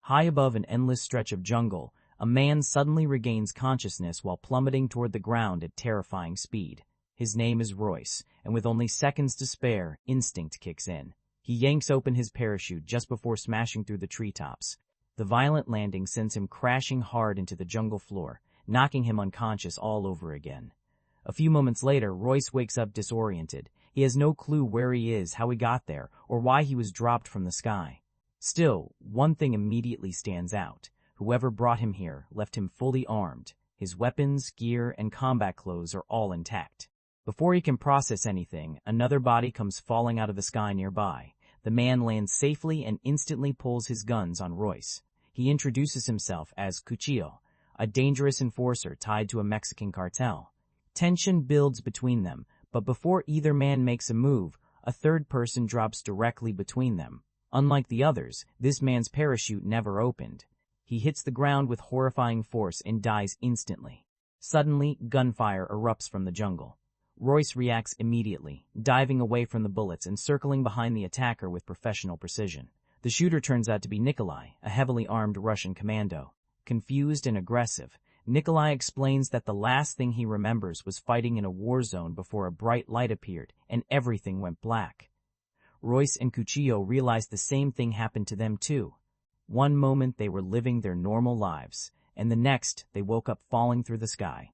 High above an endless stretch of jungle, a man suddenly regains consciousness while plummeting toward the ground at terrifying speed. His name is Royce, and with only seconds to spare, instinct kicks in. He yanks open his parachute just before smashing through the treetops. The violent landing sends him crashing hard into the jungle floor, knocking him unconscious all over again. A few moments later, Royce wakes up disoriented. He has no clue where he is, how he got there, or why he was dropped from the sky. Still, one thing immediately stands out. Whoever brought him here left him fully armed. His weapons, gear, and combat clothes are all intact. Before he can process anything, another body comes falling out of the sky nearby. The man lands safely and instantly pulls his guns on Royce. He introduces himself as Cuchillo, a dangerous enforcer tied to a Mexican cartel. Tension builds between them, but before either man makes a move, a third person drops directly between them. Unlike the others, this man's parachute never opened. He hits the ground with horrifying force and dies instantly. Suddenly, gunfire erupts from the jungle. Royce reacts immediately, diving away from the bullets and circling behind the attacker with professional precision. The shooter turns out to be Nikolai, a heavily armed Russian commando. Confused and aggressive, Nikolai explains that the last thing he remembers was fighting in a war zone before a bright light appeared and everything went black. Royce and Cuchillo realize the same thing happened to them too. One moment they were living their normal lives, and the next they woke up falling through the sky.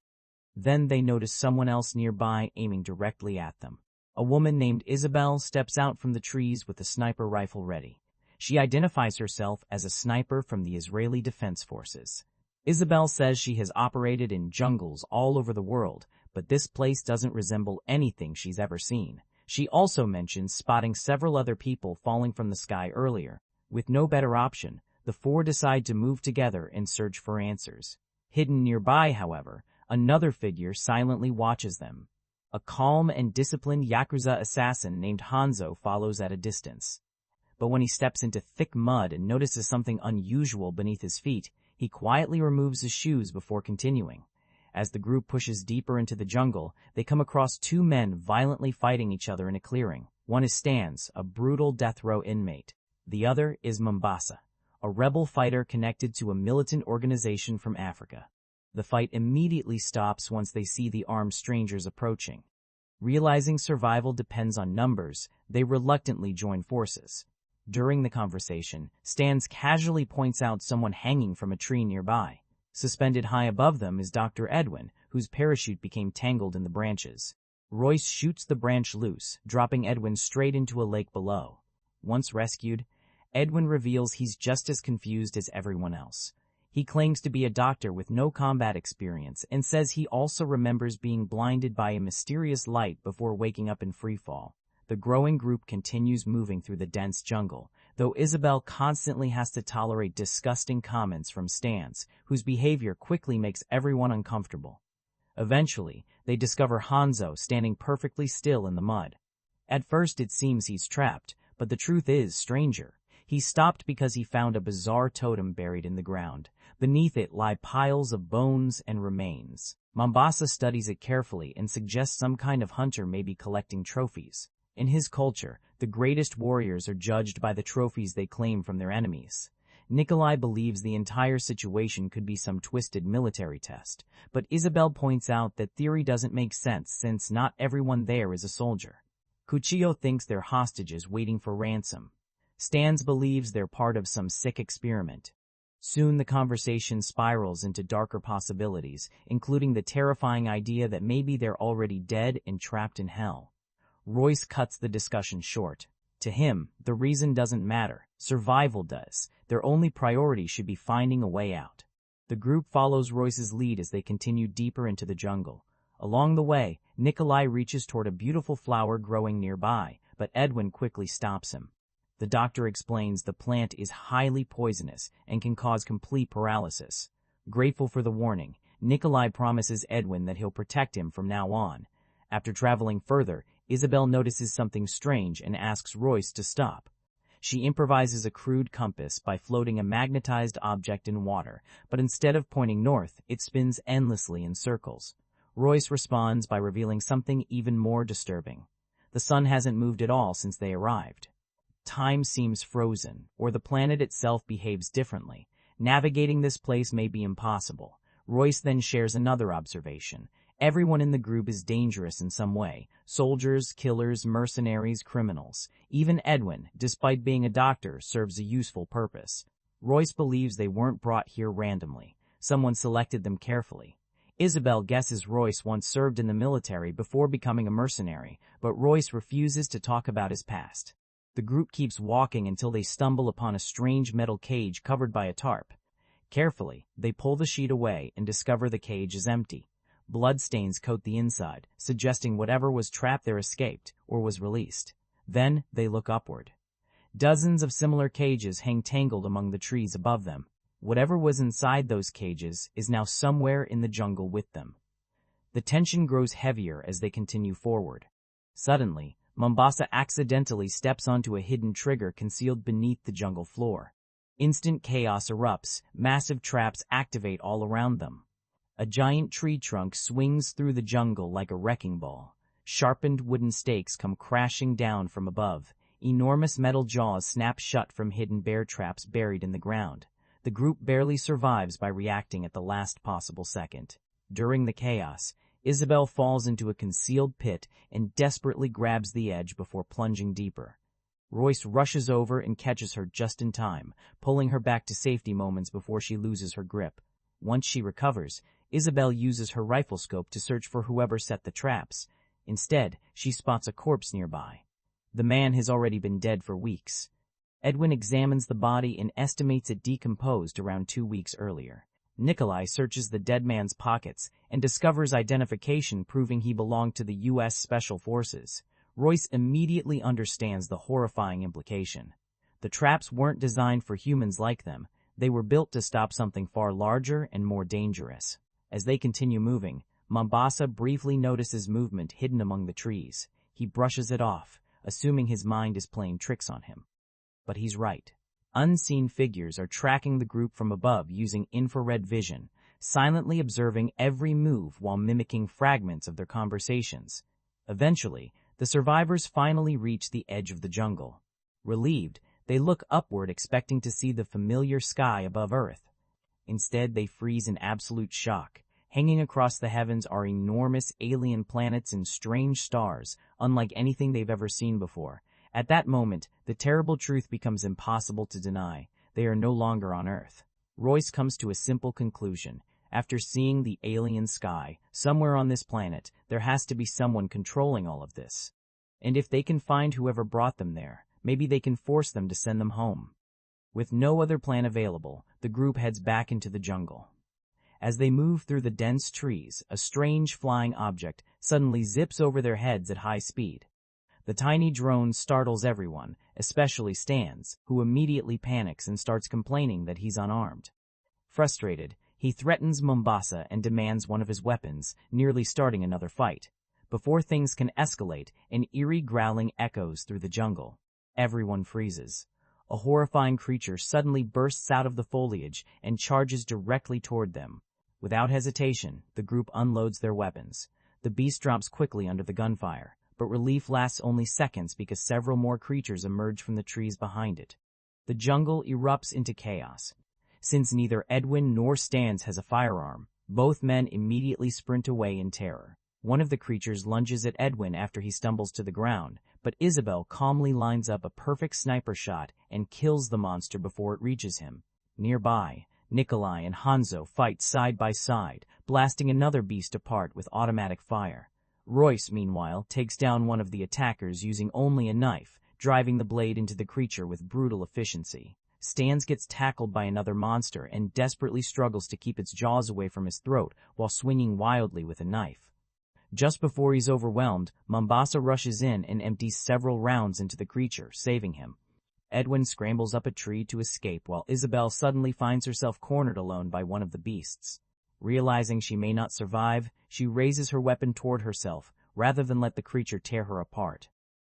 Then they notice someone else nearby aiming directly at them. A woman named Isabel steps out from the trees with a sniper rifle ready. She identifies herself as a sniper from the Israeli Defense Forces. Isabel says she has operated in jungles all over the world, but this place doesn't resemble anything she's ever seen. She also mentions spotting several other people falling from the sky earlier. With no better option, the four decide to move together and search for answers. Hidden nearby, however, another figure silently watches them. A calm and disciplined Yakuza assassin named Hanzo follows at a distance. But when he steps into thick mud and notices something unusual beneath his feet, he quietly removes his shoes before continuing. As the group pushes deeper into the jungle, they come across two men violently fighting each other in a clearing. One is Stans, a brutal death row inmate. The other is Mombasa, a rebel fighter connected to a militant organization from Africa. The fight immediately stops once they see the armed strangers approaching. Realizing survival depends on numbers, they reluctantly join forces. During the conversation, Stans casually points out someone hanging from a tree nearby. Suspended high above them is Dr. Edwin, whose parachute became tangled in the branches. Royce shoots the branch loose, dropping Edwin straight into a lake below. Once rescued, Edwin reveals he's just as confused as everyone else. He claims to be a doctor with no combat experience and says he also remembers being blinded by a mysterious light before waking up in freefall. The growing group continues moving through the dense jungle, though Isabel constantly has to tolerate disgusting comments from Stans, whose behavior quickly makes everyone uncomfortable. Eventually, they discover Hanzo standing perfectly still in the mud. At first it seems he's trapped, but the truth is stranger. He stopped because he found a bizarre totem buried in the ground. Beneath it lie piles of bones and remains. Mombasa studies it carefully and suggests some kind of hunter may be collecting trophies. In his culture, the greatest warriors are judged by the trophies they claim from their enemies. Nikolai believes the entire situation could be some twisted military test, but Isabel points out that theory doesn't make sense since not everyone there is a soldier. Cuchillo thinks they're hostages waiting for ransom. Stans believes they're part of some sick experiment. Soon the conversation spirals into darker possibilities, including the terrifying idea that maybe they're already dead and trapped in hell. Royce cuts the discussion short. To him, the reason doesn't matter. Survival does. Their only priority should be finding a way out. The group follows Royce's lead as they continue deeper into the jungle. Along the way, Nikolai reaches toward a beautiful flower growing nearby, but Edwin quickly stops him. The doctor explains the plant is highly poisonous and can cause complete paralysis. Grateful for the warning, Nikolai promises Edwin that he'll protect him from now on. After traveling further, Isabel notices something strange and asks Royce to stop. She improvises a crude compass by floating a magnetized object in water, but instead of pointing north, it spins endlessly in circles. Royce responds by revealing something even more disturbing. The sun hasn't moved at all since they arrived. time seems frozen, or the planet itself behaves differently. Navigating this place may be impossible. Royce then shares another observation. Everyone in the group is dangerous in some way. Soldiers, killers, mercenaries, criminals. Even Edwin, despite being a doctor, serves a useful purpose. Royce believes they weren't brought here randomly. Someone selected them carefully. Isabel guesses Royce once served in the military before becoming a mercenary, but Royce refuses to talk about his past. The group keeps walking until they stumble upon a strange metal cage covered by a tarp. Carefully, they pull the sheet away and discover the cage is empty. Bloodstains coat the inside, suggesting whatever was trapped there escaped or was released. Then they look upward. Dozens of similar cages hang tangled among the trees above them. Whatever was inside those cages is now somewhere in the jungle with them. The tension grows heavier as they continue forward. Suddenly, Mombasa accidentally steps onto a hidden trigger concealed beneath the jungle floor. Instant chaos erupts, massive traps activate all around them. A giant tree trunk swings through the jungle like a wrecking ball. Sharpened wooden stakes come crashing down from above. Enormous metal jaws snap shut from hidden bear traps buried in the ground. The group barely survives by reacting at the last possible second. During the chaos, Isabel falls into a concealed pit and desperately grabs the edge before plunging deeper. Royce rushes over and catches her just in time, pulling her back to safety moments before she loses her grip. Once she recovers, Isabel uses her rifle scope to search for whoever set the traps. Instead, she spots a corpse nearby. The man has already been dead for weeks. Edwin examines the body and estimates it decomposed around 2 weeks earlier. Nikolai searches the dead man's pockets and discovers identification proving he belonged to the U.S. Special Forces. Royce immediately understands the horrifying implication. The traps weren't designed for humans like them. They were built to stop something far larger and more dangerous. As they continue moving, Mombasa briefly notices movement hidden among the trees. He brushes it off, assuming his mind is playing tricks on him. But he's right. Unseen figures are tracking the group from above using infrared vision, silently observing every move while mimicking fragments of their conversations. Eventually, the survivors finally reach the edge of the jungle. Relieved, they look upward expecting to see the familiar sky above Earth. Instead, they freeze in absolute shock. Hanging across the heavens are enormous alien planets and strange stars, unlike anything they've ever seen before. At that moment, the terrible truth becomes impossible to deny. They are no longer on Earth. Royce comes to a simple conclusion. After seeing the alien sky, somewhere on this planet, there has to be someone controlling all of this. And if they can find whoever brought them there, maybe they can force them to send them home. With no other plan available, the group heads back into the jungle. As they move through the dense trees, a strange flying object suddenly zips over their heads at high speed. The tiny drone startles everyone, especially Stans, who immediately panics and starts complaining that he's unarmed. Frustrated, he threatens Mombasa and demands one of his weapons, nearly starting another fight. Before things can escalate, an eerie growling echoes through the jungle. Everyone freezes. A horrifying creature suddenly bursts out of the foliage and charges directly toward them. Without hesitation, the group unloads their weapons. The beast drops quickly under the gunfire, but relief lasts only seconds because several more creatures emerge from the trees behind it. The jungle erupts into chaos. Since neither Edwin nor Stans has a firearm, both men immediately sprint away in terror. One of the creatures lunges at Edwin after he stumbles to the ground, but Isabel calmly lines up a perfect sniper shot and kills the monster before it reaches him. Nearby, Nikolai and Hanzo fight side by side, blasting another beast apart with automatic fire. Royce, meanwhile, takes down one of the attackers using only a knife, driving the blade into the creature with brutal efficiency. Stans gets tackled by another monster and desperately struggles to keep its jaws away from his throat while swinging wildly with a knife. Just before he's overwhelmed, Mombasa rushes in and empties several rounds into the creature, saving him. Edwin scrambles up a tree to escape while Isabel suddenly finds herself cornered alone by one of the beasts. Realizing she may not survive, she raises her weapon toward herself, rather than let the creature tear her apart.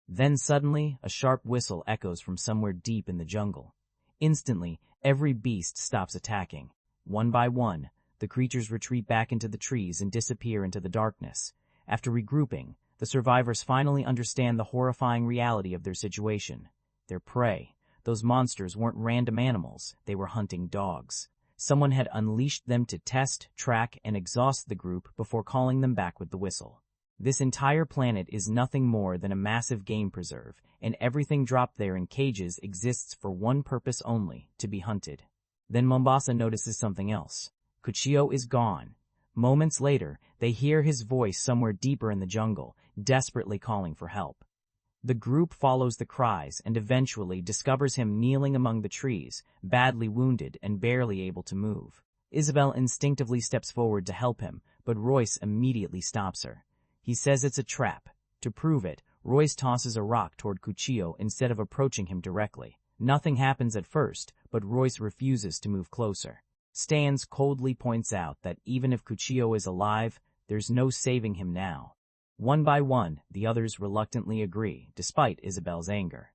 Then suddenly, a sharp whistle echoes from somewhere deep in the jungle. Instantly, every beast stops attacking. One by one, the creatures retreat back into the trees and disappear into the darkness. After regrouping, the survivors finally understand the horrifying reality of their situation. their prey. Those monsters weren't random animals, they were hunting dogs. Someone had unleashed them to test, track, and exhaust the group before calling them back with the whistle. This entire planet is nothing more than a massive game preserve, and everything dropped there in cages exists for one purpose only, to be hunted. Then Mombasa notices something else. Cuchillo is gone. Moments later, they hear his voice somewhere deeper in the jungle, desperately calling for help. The group follows the cries and eventually discovers him kneeling among the trees, badly wounded and barely able to move. Isabel instinctively steps forward to help him, but Royce immediately stops her. He says it's a trap. To prove it, Royce tosses a rock toward Cuchillo instead of approaching him directly. Nothing happens at first, but Royce refuses to move closer. Stans coldly points out that even if Cuchillo is alive, there's no saving him now. One by one, the others reluctantly agree, despite Isabel's anger.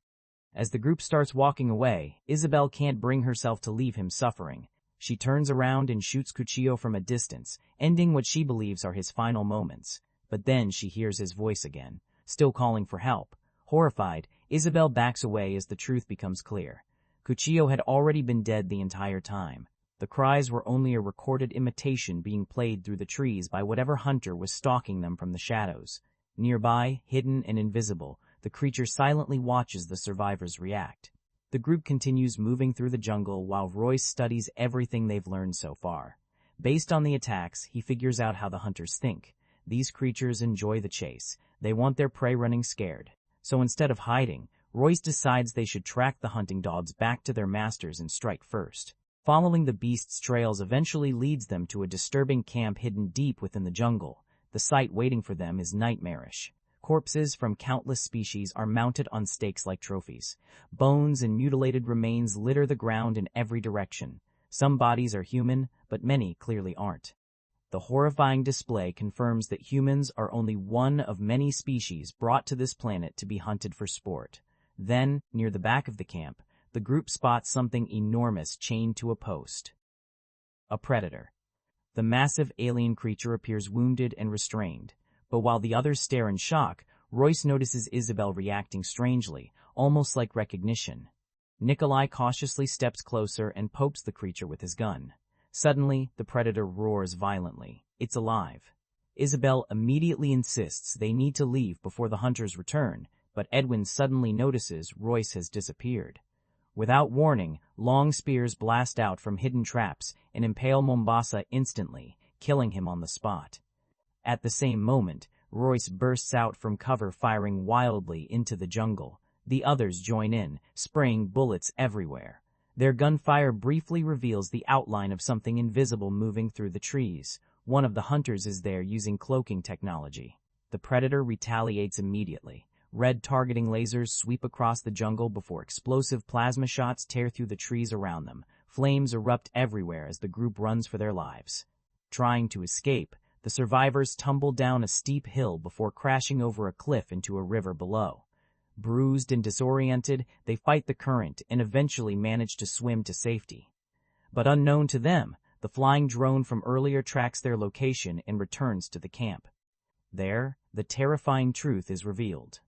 As the group starts walking away, Isabel can't bring herself to leave him suffering. She turns around and shoots Cuchillo from a distance, ending what she believes are his final moments. But then she hears his voice again, still calling for help. Horrified, Isabel backs away as the truth becomes clear. Cuchillo had already been dead the entire time. The cries were only a recorded imitation being played through the trees by whatever hunter was stalking them from the shadows. Nearby, hidden and invisible, the creature silently watches the survivors react. The group continues moving through the jungle while Royce studies everything they've learned so far. Based on the attacks, he figures out how the hunters think. These creatures enjoy the chase. They want their prey running scared. So instead of hiding, Royce decides they should track the hunting dogs back to their masters and strike first. Following the beasts' trails eventually leads them to a disturbing camp hidden deep within the jungle. The sight waiting for them is nightmarish. Corpses from countless species are mounted on stakes like trophies. Bones and mutilated remains litter the ground in every direction. Some bodies are human, but many clearly aren't. The horrifying display confirms that humans are only one of many species brought to this planet to be hunted for sport. Then, near the back of the camp, the group spots something enormous chained to a post. A predator. The massive alien creature appears wounded and restrained, but while the others stare in shock, Royce notices Isabel reacting strangely, almost like recognition. Nikolai cautiously steps closer and pokes the creature with his gun. Suddenly, the predator roars violently. It's alive. Isabel immediately insists they need to leave before the hunters return, but Edwin suddenly notices Royce has disappeared. Without warning, long spears blast out from hidden traps and impale Mombasa instantly, killing him on the spot. At the same moment, Royce bursts out from cover firing wildly into the jungle. The others join in, spraying bullets everywhere. Their gunfire briefly reveals the outline of something invisible moving through the trees. One of the hunters is there using cloaking technology. The predator retaliates immediately. Red targeting lasers sweep across the jungle before explosive plasma shots tear through the trees around them. Flames erupt everywhere as the group runs for their lives. Trying to escape, the survivors tumble down a steep hill before crashing over a cliff into a river below. Bruised and disoriented, they fight the current and eventually manage to swim to safety. But unknown to them, the flying drone from earlier tracks their location and returns to the camp. There, the terrifying truth is revealed.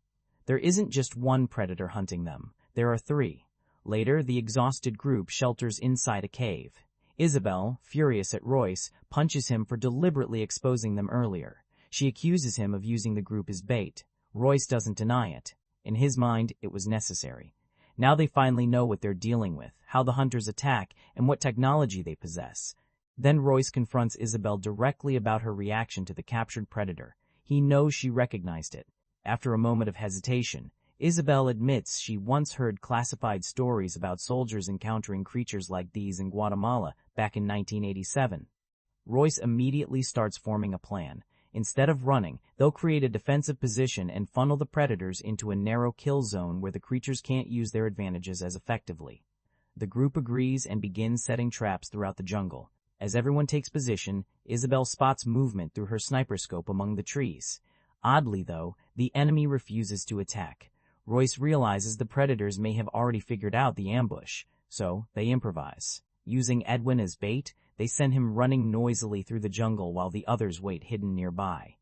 There isn't just one predator hunting them, there are three. Later, the exhausted group shelters inside a cave. Isabel, furious at Royce, punches him for deliberately exposing them earlier. She accuses him of using the group as bait. Royce doesn't deny it. In his mind, it was necessary. Now they finally know what they're dealing with, how the hunters attack, and what technology they possess. Then Royce confronts Isabel directly about her reaction to the captured predator. He knows she recognized it. After a moment of hesitation, Isabel admits she once heard classified stories about soldiers encountering creatures like these in Guatemala back in 1987. Royce immediately starts forming a plan. Instead of running, they'll create a defensive position and funnel the predators into a narrow kill zone where the creatures can't use their advantages as effectively. The group agrees and begins setting traps throughout the jungle. As everyone takes position, Isabel spots movement through her sniper scope among the trees. Oddly, though, the enemy refuses to attack. Royce realizes the predators may have already figured out the ambush, so they improvise. Using Edwin as bait, they send him running noisily through the jungle while the others wait hidden nearby.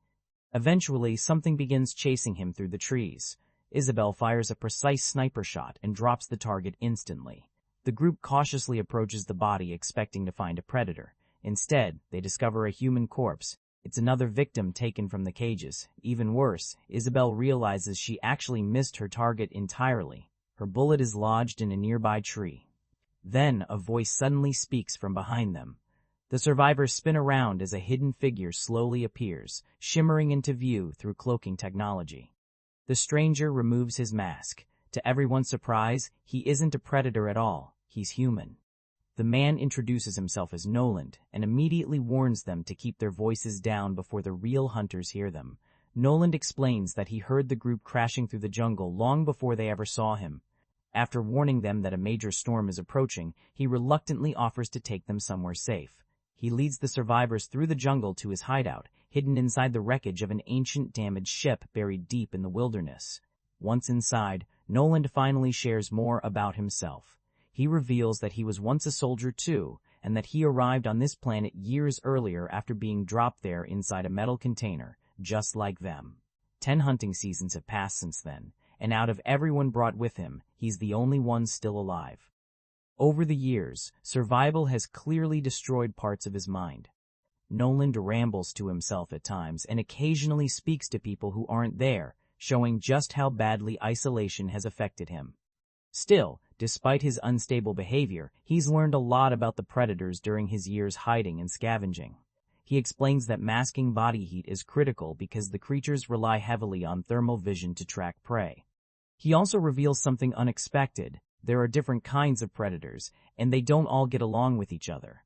Eventually, something begins chasing him through the trees. Isabel fires a precise sniper shot and drops the target instantly. The group cautiously approaches the body expecting to find a predator. Instead, they discover a human corpse. It's another victim taken from the cages. Even worse, Isabel realizes she actually missed her target entirely. Her bullet is lodged in a nearby tree. Then, a voice suddenly speaks from behind them. The survivors spin around as a hidden figure slowly appears, shimmering into view through cloaking technology. The stranger removes his mask. To everyone's surprise, he isn't a predator at all. He's human. The man introduces himself as Noland and immediately warns them to keep their voices down before the real hunters hear them. Noland explains that he heard the group crashing through the jungle long before they ever saw him. After warning them that a major storm is approaching, he reluctantly offers to take them somewhere safe. He leads the survivors through the jungle to his hideout, hidden inside the wreckage of an ancient damaged ship buried deep in the wilderness. Once inside, Noland finally shares more about himself. He reveals that he was once a soldier too, and that he arrived on this planet years earlier after being dropped there inside a metal container, just like them. 10 hunting seasons have passed since then, and out of everyone brought with him, he's the only one still alive. Over the years, survival has clearly destroyed parts of his mind. Noland rambles to himself at times and occasionally speaks to people who aren't there, showing just how badly isolation has affected him. Still, despite his unstable behavior, he's learned a lot about the predators during his years hiding and scavenging. He explains that masking body heat is critical because the creatures rely heavily on thermal vision to track prey. He also reveals something unexpected. There are different kinds of predators, and they don't all get along with each other.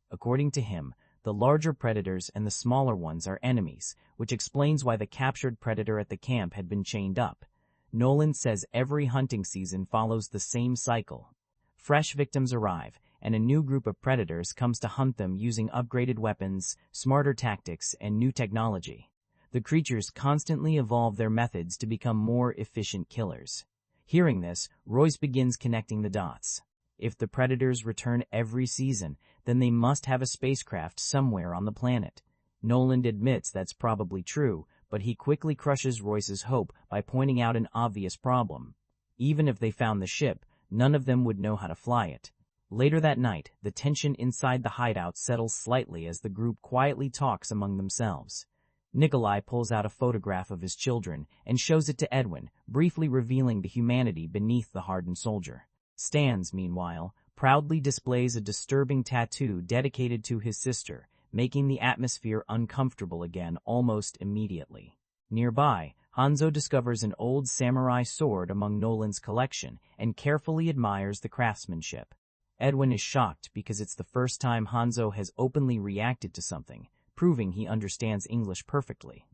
According to him, the larger predators and the smaller ones are enemies, which explains why the captured predator at the camp had been chained up. Noland says every hunting season follows the same cycle. Fresh victims arrive, and a new group of predators comes to hunt them using upgraded weapons, smarter tactics, and new technology. The creatures constantly evolve their methods to become more efficient killers. Hearing this, Royce begins connecting the dots. If the predators return every season, then they must have a spacecraft somewhere on the planet. Noland admits that's probably true, but he quickly crushes Royce's hope by pointing out an obvious problem. Even if they found the ship, none of them would know how to fly it. Later that night, the tension inside the hideout settles slightly as the group quietly talks among themselves. Nikolai pulls out a photograph of his children and shows it to Edwin, briefly revealing the humanity beneath the hardened soldier. Stans, meanwhile, proudly displays a disturbing tattoo dedicated to his sister, making the atmosphere uncomfortable again almost immediately. Nearby, Hanzo discovers an old samurai sword among Noland's collection and carefully admires the craftsmanship. Edwin is shocked because it's the first time Hanzo has openly reacted to something, proving he understands English perfectly.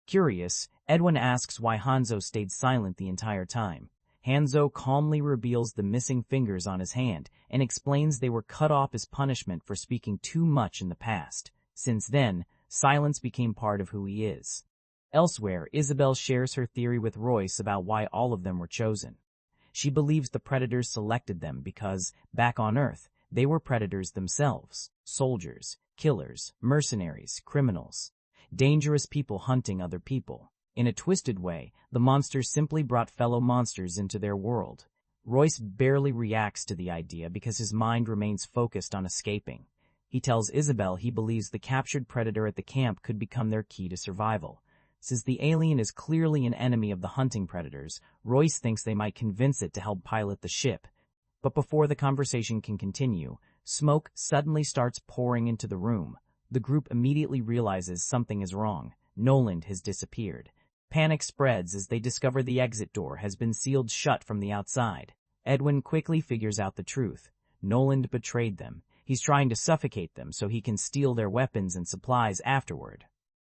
Curious, Edwin asks why Hanzo stayed silent the entire time. Hanzo calmly reveals the missing fingers on his hand and explains they were cut off as punishment for speaking too much in the past. Since then, silence became part of who he is. Elsewhere, Isabel shares her theory with Royce about why all of them were chosen. She believes the predators selected them because, back on Earth, they were predators themselves, soldiers, killers, mercenaries, criminals, dangerous people hunting other people. In a twisted way, the monsters simply brought fellow monsters into their world. Royce barely reacts to the idea because his mind remains focused on escaping. He tells Isabel he believes the captured predator at the camp could become their key to survival. Since the alien is clearly an enemy of the hunting predators, Royce thinks they might convince it to help pilot the ship. But before the conversation can continue, smoke suddenly starts pouring into the room. The group immediately realizes something is wrong. Noland has disappeared. Panic spreads as they discover the exit door has been sealed shut from the outside. Edwin quickly figures out the truth. Noland betrayed them. He's trying to suffocate them so he can steal their weapons and supplies afterward.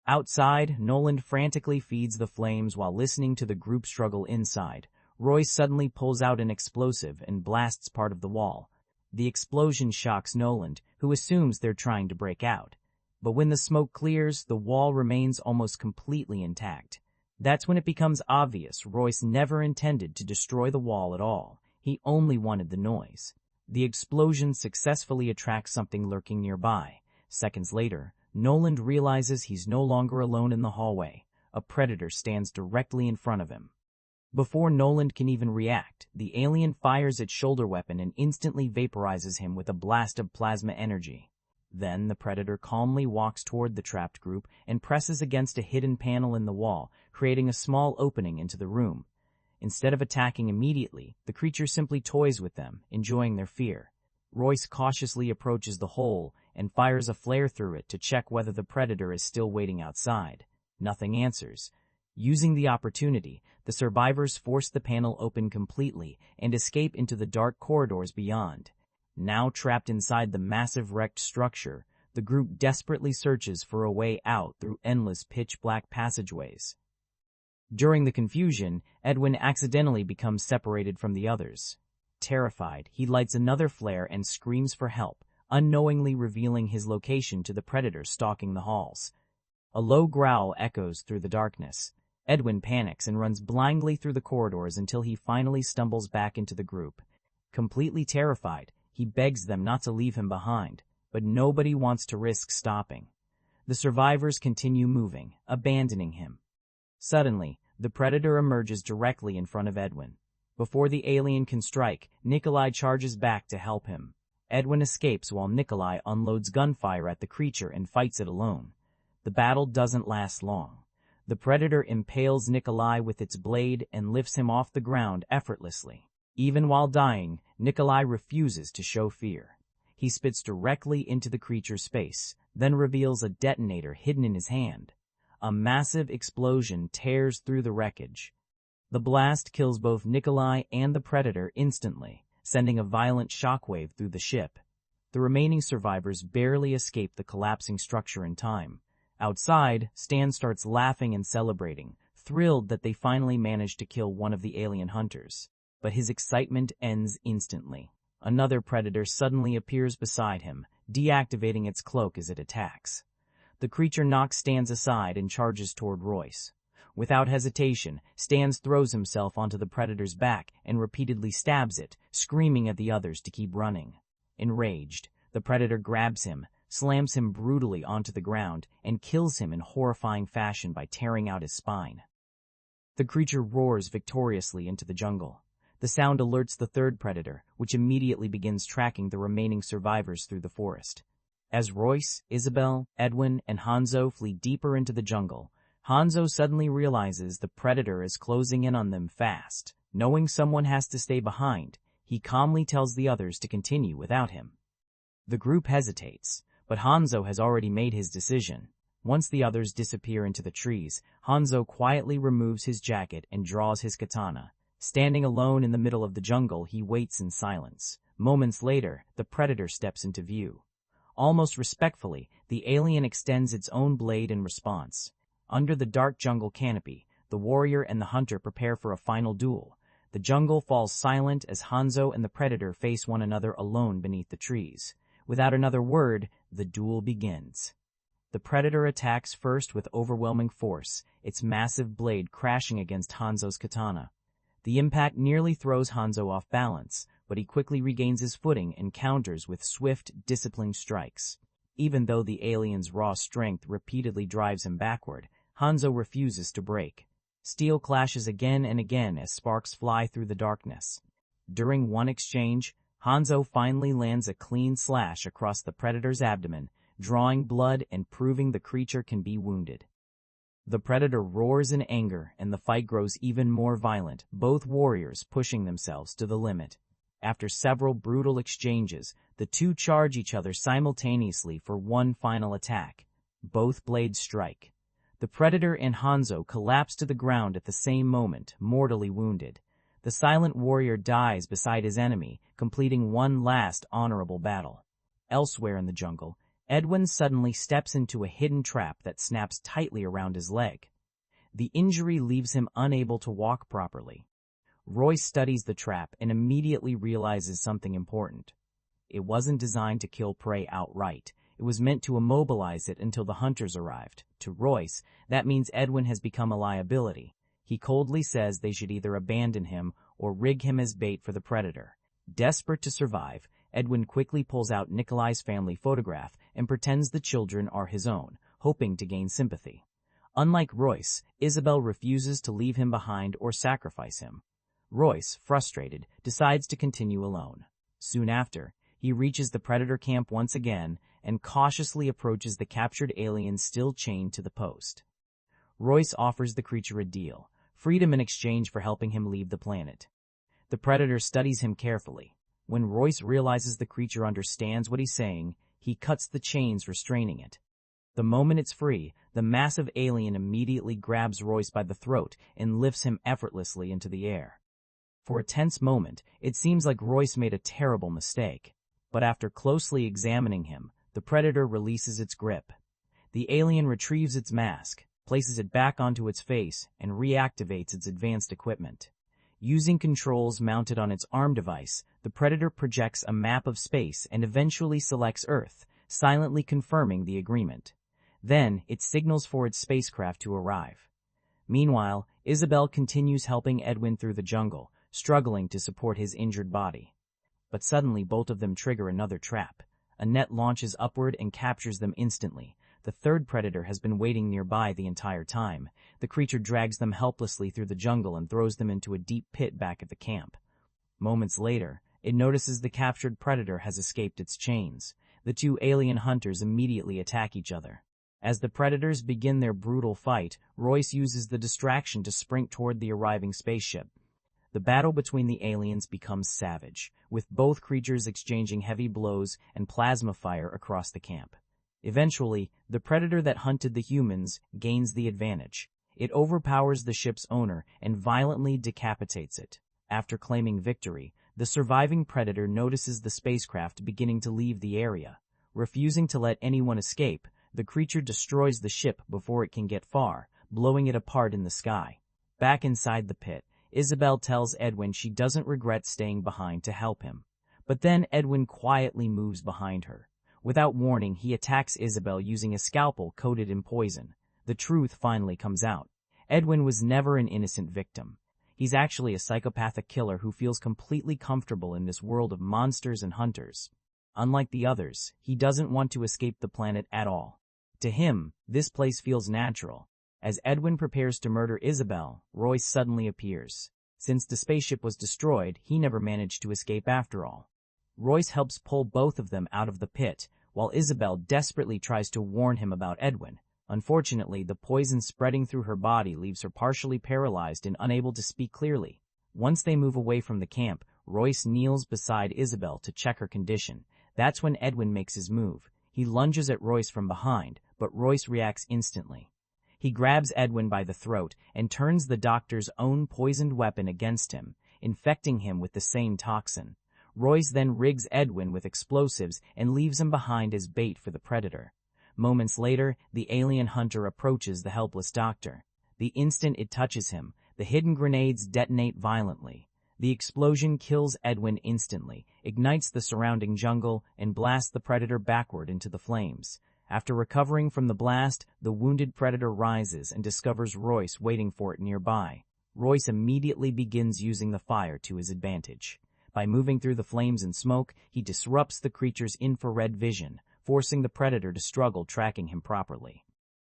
Outside, Noland frantically feeds the flames while listening to the group struggle inside. Royce suddenly pulls out an explosive and blasts part of the wall. The explosion shocks Noland, who assumes they're trying to break out. But when the smoke clears, the wall remains almost completely intact. That's when it becomes obvious Royce never intended to destroy the wall at all. He only wanted the noise. The explosion successfully attracts something lurking nearby. Seconds later, Noland realizes he's no longer alone in the hallway. A predator stands directly in front of him. Before Noland can even react, the alien fires its shoulder weapon and instantly vaporizes him with a blast of plasma energy. Then the Predator calmly walks toward the trapped group and presses against a hidden panel in the wall, creating a small opening into the room. Instead of attacking immediately, the creature simply toys with them, enjoying their fear. Royce cautiously approaches the hole and fires a flare through it to check whether the Predator is still waiting outside. Nothing answers. Using the opportunity, the survivors force the panel open completely and escape into the dark corridors beyond. Now trapped inside the massive wrecked structure, the group desperately searches for a way out through endless pitch-black passageways. During the confusion, Edwin accidentally becomes separated from the others. Terrified, he lights another flare and screams for help, unknowingly revealing his location to the Predator stalking the halls. A low growl echoes through the darkness. Edwin panics and runs blindly through the corridors until he finally stumbles back into the group. Completely terrified, he begs them not to leave him behind, but nobody wants to risk stopping. The survivors continue moving, abandoning him. Suddenly, the Predator emerges directly in front of Edwin. Before the alien can strike, Nikolai charges back to help him. Edwin escapes while Nikolai unloads gunfire at the creature and fights it alone. The battle doesn't last long. The Predator impales Nikolai with its blade and lifts him off the ground effortlessly. Even while dying, Nikolai refuses to show fear. He spits directly into the creature's face, then reveals a detonator hidden in his hand. A massive explosion tears through the wreckage. The blast kills both Nikolai and the Predator instantly, sending a violent shockwave through the ship. The remaining survivors barely escape the collapsing structure in time. Outside, Stan starts laughing and celebrating, thrilled that they finally managed to kill one of the alien hunters. But his excitement ends instantly. Another Predator suddenly appears beside him, deactivating its cloak as it attacks. The creature knocks Stan's aside and charges toward Royce. Without hesitation, Stans throws himself onto the Predator's back and repeatedly stabs it, screaming at the others to keep running. Enraged, the Predator grabs him, slams him brutally onto the ground, and kills him in horrifying fashion by tearing out his spine. The creature roars victoriously into the jungle. The sound alerts the third Predator, which immediately begins tracking the remaining survivors through the forest. As Royce, Isabel, Edwin, and Hanzo flee deeper into the jungle, Hanzo suddenly realizes the Predator is closing in on them fast. Knowing someone has to stay behind, he calmly tells the others to continue without him. The group hesitates, but Hanzo has already made his decision. Once the others disappear into the trees, Hanzo quietly removes his jacket and draws his katana. Standing alone in the middle of the jungle, he waits in silence. Moments later, the Predator steps into view. Almost respectfully, the alien extends its own blade in response. Under the dark jungle canopy, the warrior and the hunter prepare for a final duel. The jungle falls silent as Hanzo and the Predator face one another alone beneath the trees. Without another word, the duel begins. The Predator attacks first with overwhelming force, its massive blade crashing against Hanzo's katana. The impact nearly throws Hanzo off balance, but he quickly regains his footing and counters with swift, disciplined strikes. Even though the alien's raw strength repeatedly drives him backward, Hanzo refuses to break. Steel clashes again and again as sparks fly through the darkness. During one exchange, Hanzo finally lands a clean slash across the Predator's abdomen, drawing blood and proving the creature can be wounded. The Predator roars in anger, and the fight grows even more violent, both warriors pushing themselves to the limit. After several brutal exchanges, the two charge each other simultaneously for one final attack. Both blades strike. The Predator and Hanzo collapse to the ground at the same moment, mortally wounded. The silent warrior dies beside his enemy, completing one last honorable battle. Elsewhere in the jungle, Edwin suddenly steps into a hidden trap that snaps tightly around his leg. The injury leaves him unable to walk properly. Royce studies the trap and immediately realizes something important. It wasn't designed to kill prey outright. It was meant to immobilize it until the hunters arrived. To Royce, that means Edwin has become a liability. He coldly says they should either abandon him or rig him as bait for the Predator. Desperate to survive, Edwin quickly pulls out Nikolai's family photograph and pretends the children are his own, hoping to gain sympathy. Unlike Royce, Isabel refuses to leave him behind or sacrifice him. Royce, frustrated, decides to continue alone. Soon after, he reaches the predator camp once again and cautiously approaches the captured alien still chained to the post. Royce offers the creature a deal, freedom in exchange for helping him leave the planet. The predator studies him carefully. When Royce realizes the creature understands what he's saying, he cuts the chains restraining it. The moment it's free, the massive alien immediately grabs Royce by the throat and lifts him effortlessly into the air. For a tense moment, it seems like Royce made a terrible mistake. But after closely examining him, the predator releases its grip. The alien retrieves its mask, places it back onto its face, and reactivates its advanced equipment. Using controls mounted on its arm device, the predator projects a map of space and eventually selects Earth, silently confirming the agreement. Then, it signals for its spacecraft to arrive. Meanwhile, Isabel continues helping Edwin through the jungle, struggling to support his injured body. But suddenly both of them trigger another trap. A net launches upward and captures them instantly. The third predator has been waiting nearby the entire time. The creature drags them helplessly through the jungle and throws them into a deep pit back at the camp. Moments later, it notices the captured predator has escaped its chains. The two alien hunters immediately attack each other. As the predators begin their brutal fight, Royce uses the distraction to sprint toward the arriving spaceship. The battle between the aliens becomes savage, with both creatures exchanging heavy blows and plasma fire across the camp. Eventually, the predator that hunted the humans gains the advantage. It overpowers the ship's owner and violently decapitates it. After claiming victory, the surviving predator notices the spacecraft beginning to leave the area. Refusing to let anyone escape, the creature destroys the ship before it can get far, blowing it apart in the sky. Back inside the pit, Isabel tells Edwin she doesn't regret staying behind to help him. But then Edwin quietly moves behind her. Without warning, he attacks Isabel using a scalpel coated in poison. The truth finally comes out. Edwin was never an innocent victim. He's actually a psychopathic killer who feels completely comfortable in this world of monsters and hunters. Unlike the others, he doesn't want to escape the planet at all. To him, this place feels natural. As Edwin prepares to murder Isabel, Royce suddenly appears. Since the spaceship was destroyed, he never managed to escape after all. Royce helps pull both of them out of the pit, while Isabel desperately tries to warn him about Edwin. Unfortunately, the poison spreading through her body leaves her partially paralyzed and unable to speak clearly. Once they move away from the camp, Royce kneels beside Isabel to check her condition. That's when Edwin makes his move. He lunges at Royce from behind, but Royce reacts instantly. He grabs Edwin by the throat and turns the doctor's own poisoned weapon against him, infecting him with the same toxin. Royce then rigs Edwin with explosives and leaves him behind as bait for the predator. Moments later, the alien hunter approaches the helpless doctor. The instant it touches him, the hidden grenades detonate violently. The explosion kills Edwin instantly, ignites the surrounding jungle, and blasts the predator backward into the flames. After recovering from the blast, the wounded predator rises and discovers Royce waiting for it nearby. Royce immediately begins using the fire to his advantage. By moving through the flames and smoke, he disrupts the creature's infrared vision, forcing the predator to struggle tracking him properly.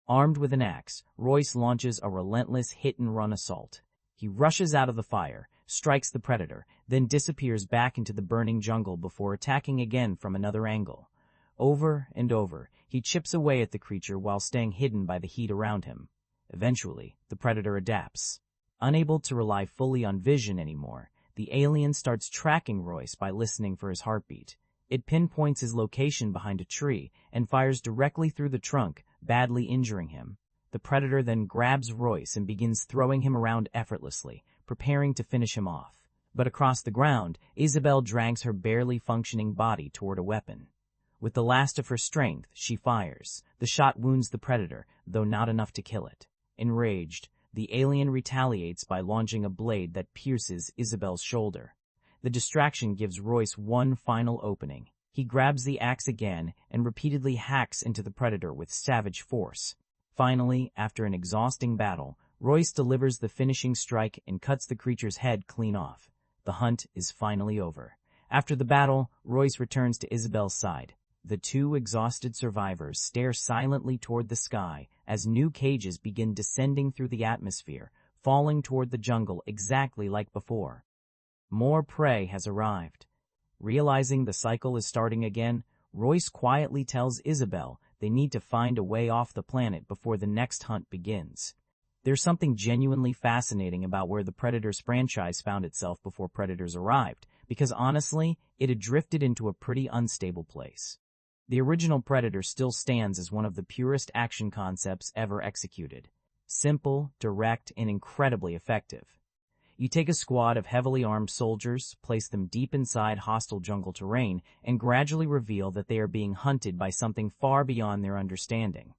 Armed with an axe, Royce launches a relentless hit-and-run assault. He rushes out of the fire, strikes the predator, then disappears back into the burning jungle before attacking again from another angle. Over and over, he chips away at the creature while staying hidden by the heat around him. Eventually, the predator adapts. Unable to rely fully on vision anymore, the alien starts tracking Royce by listening for his heartbeat. It pinpoints his location behind a tree and fires directly through the trunk, badly injuring him. The predator then grabs Royce and begins throwing him around effortlessly, preparing to finish him off. But across the ground, Isabel drags her barely functioning body toward a weapon. With the last of her strength, she fires. The shot wounds the predator, though not enough to kill it. Enraged, the alien retaliates by launching a blade that pierces Isabel's shoulder. The distraction gives Royce one final opening. He grabs the axe again and repeatedly hacks into the predator with savage force. Finally, after an exhausting battle, Royce delivers the finishing strike and cuts the creature's head clean off. The hunt is finally over. After the battle, Royce returns to Isabel's side. The two exhausted survivors stare silently toward the sky as new cages begin descending through the atmosphere, falling toward the jungle exactly like before. More prey has arrived. Realizing the cycle is starting again, Royce quietly tells Isabel they need to find a way off the planet before the next hunt begins. There's something genuinely fascinating about where the Predators franchise found itself before Predators arrived, because honestly, it had drifted into a pretty unstable place. The original Predator still stands as one of the purest action concepts ever executed. Simple, direct, and incredibly effective. You take a squad of heavily armed soldiers, place them deep inside hostile jungle terrain, and gradually reveal that they are being hunted by something far beyond their understanding.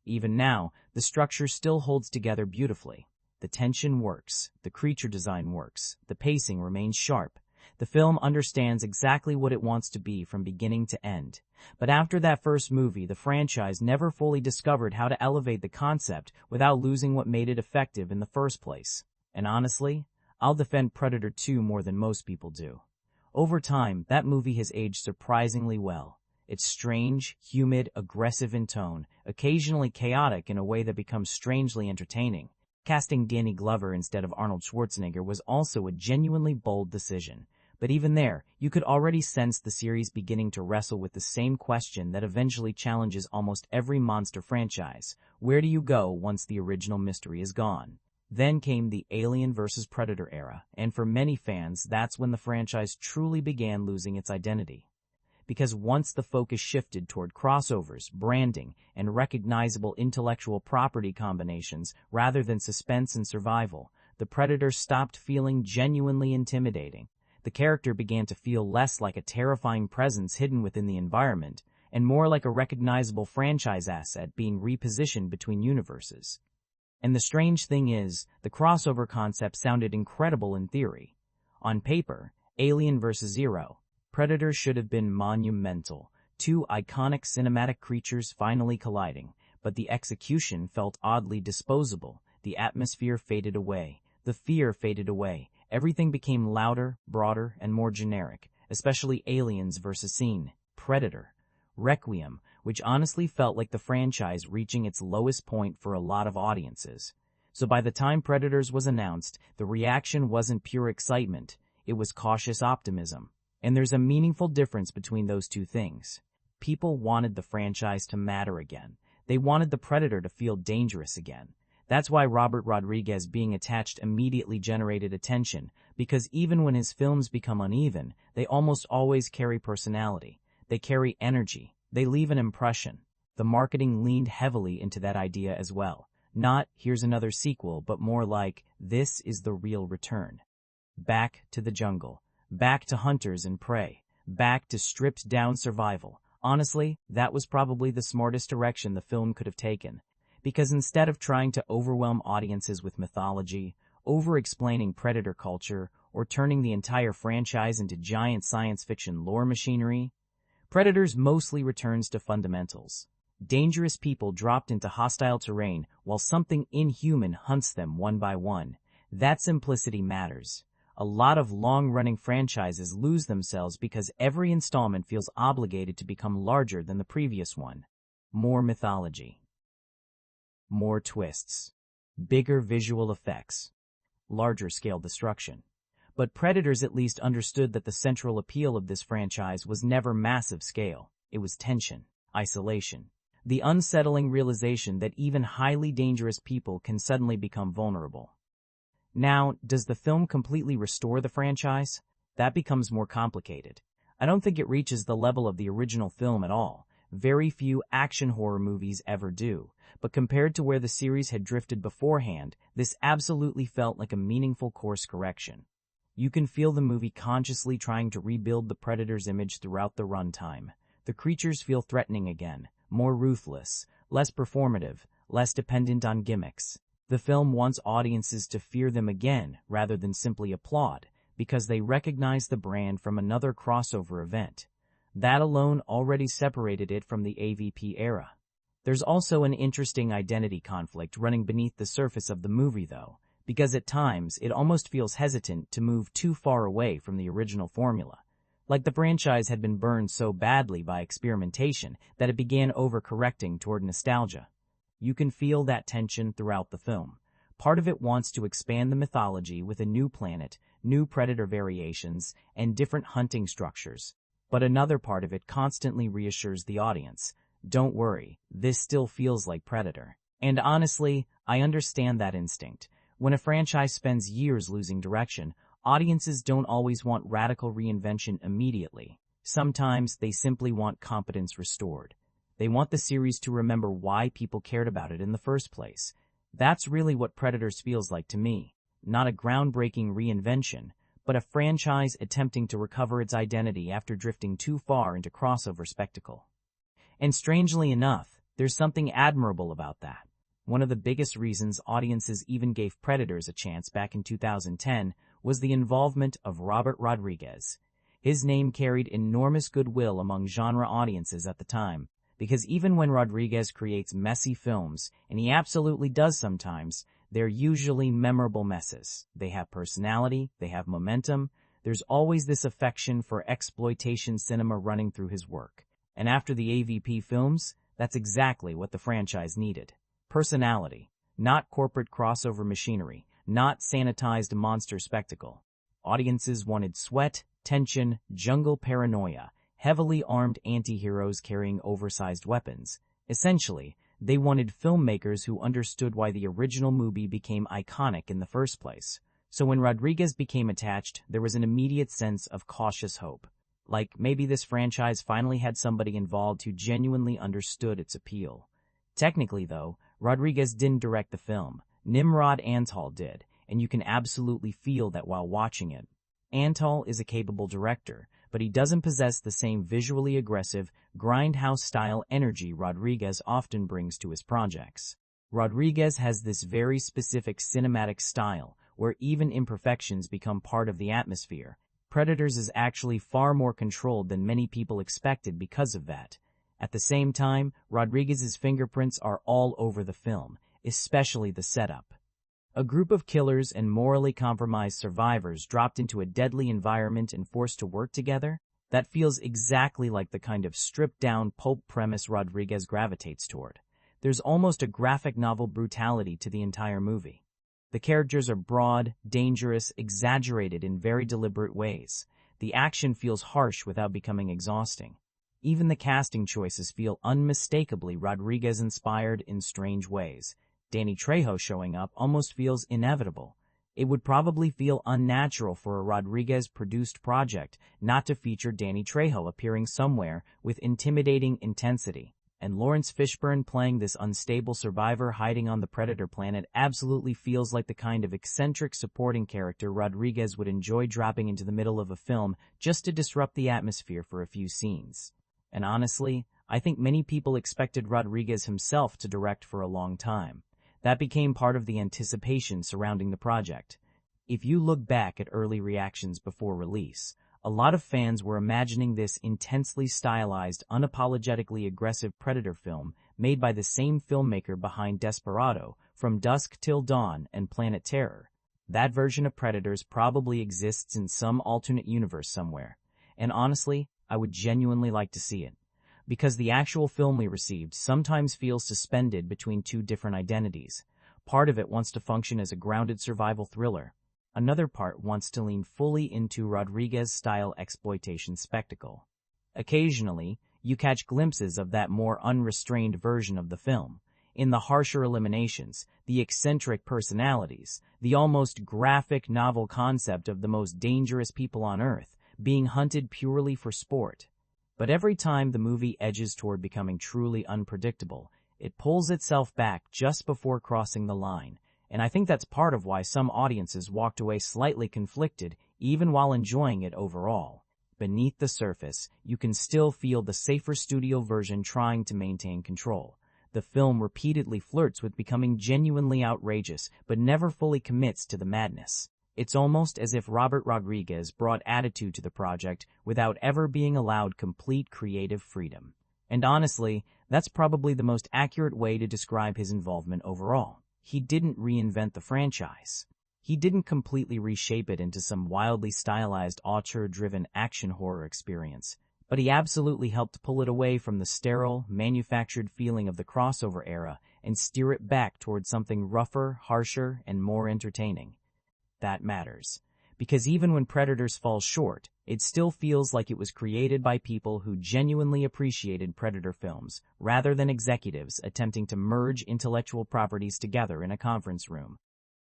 Even now, the structure still holds together beautifully. The tension works, the creature design works, the pacing remains sharp. The film understands exactly what it wants to be from beginning to end. But after that first movie, the franchise never fully discovered how to elevate the concept without losing what made it effective in the first place. And honestly, I'll defend Predator 2 more than most people do. Over time, that movie has aged surprisingly well. It's strange, humid, aggressive in tone, occasionally chaotic in a way that becomes strangely entertaining. Casting Danny Glover instead of Arnold Schwarzenegger was also a genuinely bold decision. But even there, you could already sense the series beginning to wrestle with the same question that eventually challenges almost every monster franchise. Where do you go once the original mystery is gone? Then came the Alien vs. Predator era, and for many fans, that's when the franchise truly began losing its identity. Because once the focus shifted toward crossovers, branding, and recognizable intellectual property combinations rather than suspense and survival, the Predator stopped feeling genuinely intimidating. The character began to feel less like a terrifying presence hidden within the environment, and more like a recognizable franchise asset being repositioned between universes. And the strange thing is, the crossover concept sounded incredible in theory. On paper, Alien vs. Zero, Predator should have been monumental, two iconic cinematic creatures finally colliding, but the execution felt oddly disposable. The atmosphere faded away, the fear faded away, everything became louder, broader, and more generic, especially Aliens vs. Predator. Requiem, which honestly felt like the franchise reaching its lowest point for a lot of audiences. So by the time Predators was announced, the reaction wasn't pure excitement, it was cautious optimism. And there's a meaningful difference between those two things. People wanted the franchise to matter again. They wanted the Predator to feel dangerous again. That's why Robert Rodriguez being attached immediately generated attention, because even when his films become uneven, they almost always carry personality. They carry energy. They leave an impression. The marketing leaned heavily into that idea as well. Not, here's another sequel, but more like, this is the real return. Back to the jungle. Back to hunters and prey. Back to stripped-down survival. Honestly, that was probably the smartest direction the film could have taken. Because instead of trying to overwhelm audiences with mythology, over-explaining Predator culture, or turning the entire franchise into giant science fiction lore machinery, Predators mostly returns to fundamentals. Dangerous people dropped into hostile terrain while something inhuman hunts them one by one. That simplicity matters. A lot of long-running franchises lose themselves because every installment feels obligated to become larger than the previous one. More mythology. More twists. Bigger visual effects. Larger-scale destruction. But Predators at least understood that the central appeal of this franchise was never massive scale. It was tension, isolation, the unsettling realization that even highly dangerous people can suddenly become vulnerable. Now, does the film completely restore the franchise? That becomes more complicated. I don't think it reaches the level of the original film at all. Very few action horror movies ever do. But compared to where the series had drifted beforehand, this absolutely felt like a meaningful course correction. You can feel the movie consciously trying to rebuild the Predator's image throughout the runtime. The creatures feel threatening again, more ruthless, less performative, less dependent on gimmicks. The film wants audiences to fear them again rather than simply applaud, because they recognize the brand from another crossover event. That alone already separated it from the AVP era. There's also an interesting identity conflict running beneath the surface of the movie, though, because at times it almost feels hesitant to move too far away from the original formula. Like the franchise had been burned so badly by experimentation that it began overcorrecting toward nostalgia. You can feel that tension throughout the film. Part of it wants to expand the mythology with a new planet, new predator variations, and different hunting structures. But another part of it constantly reassures the audience. Don't worry, this still feels like Predator. And honestly, I understand that instinct. When a franchise spends years losing direction, audiences don't always want radical reinvention immediately. Sometimes they simply want competence restored. They want the series to remember why people cared about it in the first place. That's really what Predators feels like to me. Not a groundbreaking reinvention, but a franchise attempting to recover its identity after drifting too far into crossover spectacle. And strangely enough, there's something admirable about that. One of the biggest reasons audiences even gave Predators a chance back in 2010 was the involvement of Robert Rodriguez. His name carried enormous goodwill among genre audiences at the time, because even when Rodriguez creates messy films, and he absolutely does sometimes, they're usually memorable messes. They have personality, they have momentum, there's always this affection for exploitation cinema running through his work. And after the AVP films, that's exactly what the franchise needed. Personality, not corporate crossover machinery, not sanitized monster spectacle. Audiences wanted sweat, tension, jungle paranoia, heavily armed anti-heroes carrying oversized weapons. Essentially, they wanted filmmakers who understood why the original movie became iconic in the first place. So when Rodriguez became attached, there was an immediate sense of cautious hope. Like, maybe this franchise finally had somebody involved who genuinely understood its appeal. Technically, though, Rodriguez didn't direct the film. Nimrod Antal did, and you can absolutely feel that while watching it. Antal is a capable director, but he doesn't possess the same visually aggressive, grindhouse-style energy Rodriguez often brings to his projects. Rodriguez has this very specific cinematic style, where even imperfections become part of the atmosphere. Predators is actually far more controlled than many people expected because of that. At the same time, Rodriguez's fingerprints are all over the film, especially the setup. A group of killers and morally compromised survivors dropped into a deadly environment and forced to work together? That feels exactly like the kind of stripped-down pulp premise Rodriguez gravitates toward. There's almost a graphic novel brutality to the entire movie. The characters are broad, dangerous, exaggerated in very deliberate ways. The action feels harsh without becoming exhausting. Even the casting choices feel unmistakably Rodriguez-inspired in strange ways. Danny Trejo showing up almost feels inevitable. It would probably feel unnatural for a Rodriguez-produced project not to feature Danny Trejo appearing somewhere with intimidating intensity. And Lawrence Fishburne playing this unstable survivor hiding on the Predator planet absolutely feels like the kind of eccentric supporting character Rodriguez would enjoy dropping into the middle of a film just to disrupt the atmosphere for a few scenes. And honestly, I think many people expected Rodriguez himself to direct for a long time. That became part of the anticipation surrounding the project. If you look back at early reactions before release, a lot of fans were imagining this intensely stylized, unapologetically aggressive Predator film made by the same filmmaker behind Desperado, From Dusk Till Dawn, and Planet Terror. That version of Predators probably exists in some alternate universe somewhere. And honestly, I would genuinely like to see it. Because the actual film we received sometimes feels suspended between two different identities. Part of it wants to function as a grounded survival thriller. Another part wants to lean fully into Rodriguez-style exploitation spectacle. Occasionally, you catch glimpses of that more unrestrained version of the film. In the harsher eliminations, the eccentric personalities, the almost graphic novel concept of the most dangerous people on Earth being hunted purely for sport. But every time the movie edges toward becoming truly unpredictable, it pulls itself back just before crossing the line, and I think that's part of why some audiences walked away slightly conflicted even while enjoying it overall. Beneath the surface, you can still feel the safer studio version trying to maintain control. The film repeatedly flirts with becoming genuinely outrageous, but never fully commits to the madness. It's almost as if Robert Rodriguez brought attitude to the project without ever being allowed complete creative freedom. And honestly, that's probably the most accurate way to describe his involvement overall. He didn't reinvent the franchise. He didn't completely reshape it into some wildly stylized, auteur-driven action horror experience, but he absolutely helped pull it away from the sterile, manufactured feeling of the crossover era and steer it back towards something rougher, harsher, and more entertaining. That matters. Because even when Predators falls short, it still feels like it was created by people who genuinely appreciated Predator films, rather than executives attempting to merge intellectual properties together in a conference room.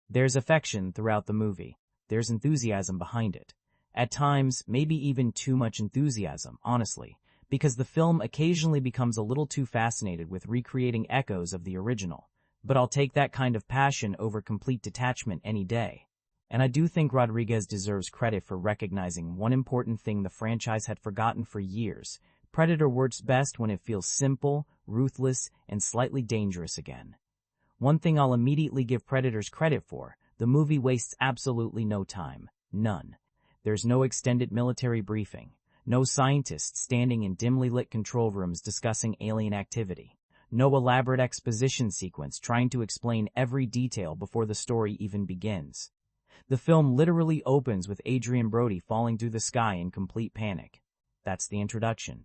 There's affection throughout the movie. There's enthusiasm behind it. At times, maybe even too much enthusiasm, honestly, because the film occasionally becomes a little too fascinated with recreating echoes of the original. But I'll take that kind of passion over complete detachment any day. And I do think Rodriguez deserves credit for recognizing one important thing the franchise had forgotten for years. Predator works best when it feels simple, ruthless, and slightly dangerous again. One thing I'll immediately give Predators credit for, the movie wastes absolutely no time. None. There's no extended military briefing. No scientists standing in dimly lit control rooms discussing alien activity. No elaborate exposition sequence trying to explain every detail before the story even begins. The film literally opens with Adrien Brody falling through the sky in complete panic. That's the introduction.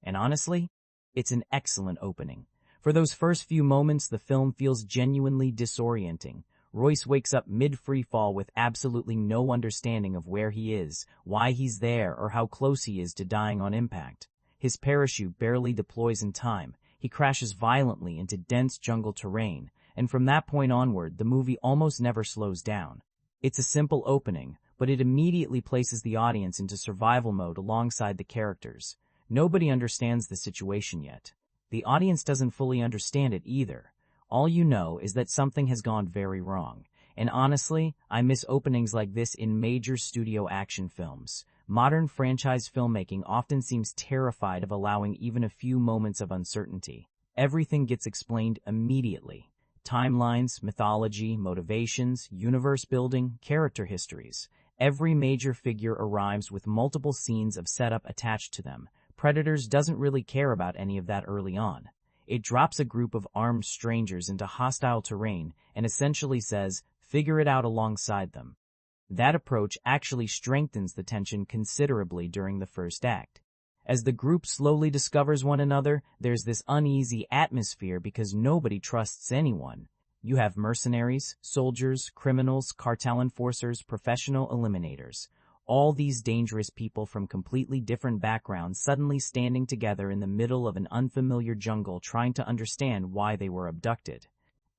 And honestly, it's an excellent opening. For those first few moments, the film feels genuinely disorienting. Royce wakes up mid-free fall with absolutely no understanding of where he is, why he's there, or how close he is to dying on impact. His parachute barely deploys in time. He crashes violently into dense jungle terrain, and from that point onward, the movie almost never slows down. It's a simple opening, but it immediately places the audience into survival mode alongside the characters. Nobody understands the situation yet. The audience doesn't fully understand it either. All you know is that something has gone very wrong. And honestly, I miss openings like this in major studio action films. Modern franchise filmmaking often seems terrified of allowing even a few moments of uncertainty. Everything gets explained immediately. Timelines, mythology, motivations, universe building, character histories. Every major figure arrives with multiple scenes of setup attached to them. Predators doesn't really care about any of that early on. It drops a group of armed strangers into hostile terrain and essentially says, figure it out alongside them. That approach actually strengthens the tension considerably during the first act. As the group slowly discovers one another, there's this uneasy atmosphere because nobody trusts anyone. You have mercenaries, soldiers, criminals, cartel enforcers, professional eliminators. All these dangerous people from completely different backgrounds suddenly standing together in the middle of an unfamiliar jungle trying to understand why they were abducted.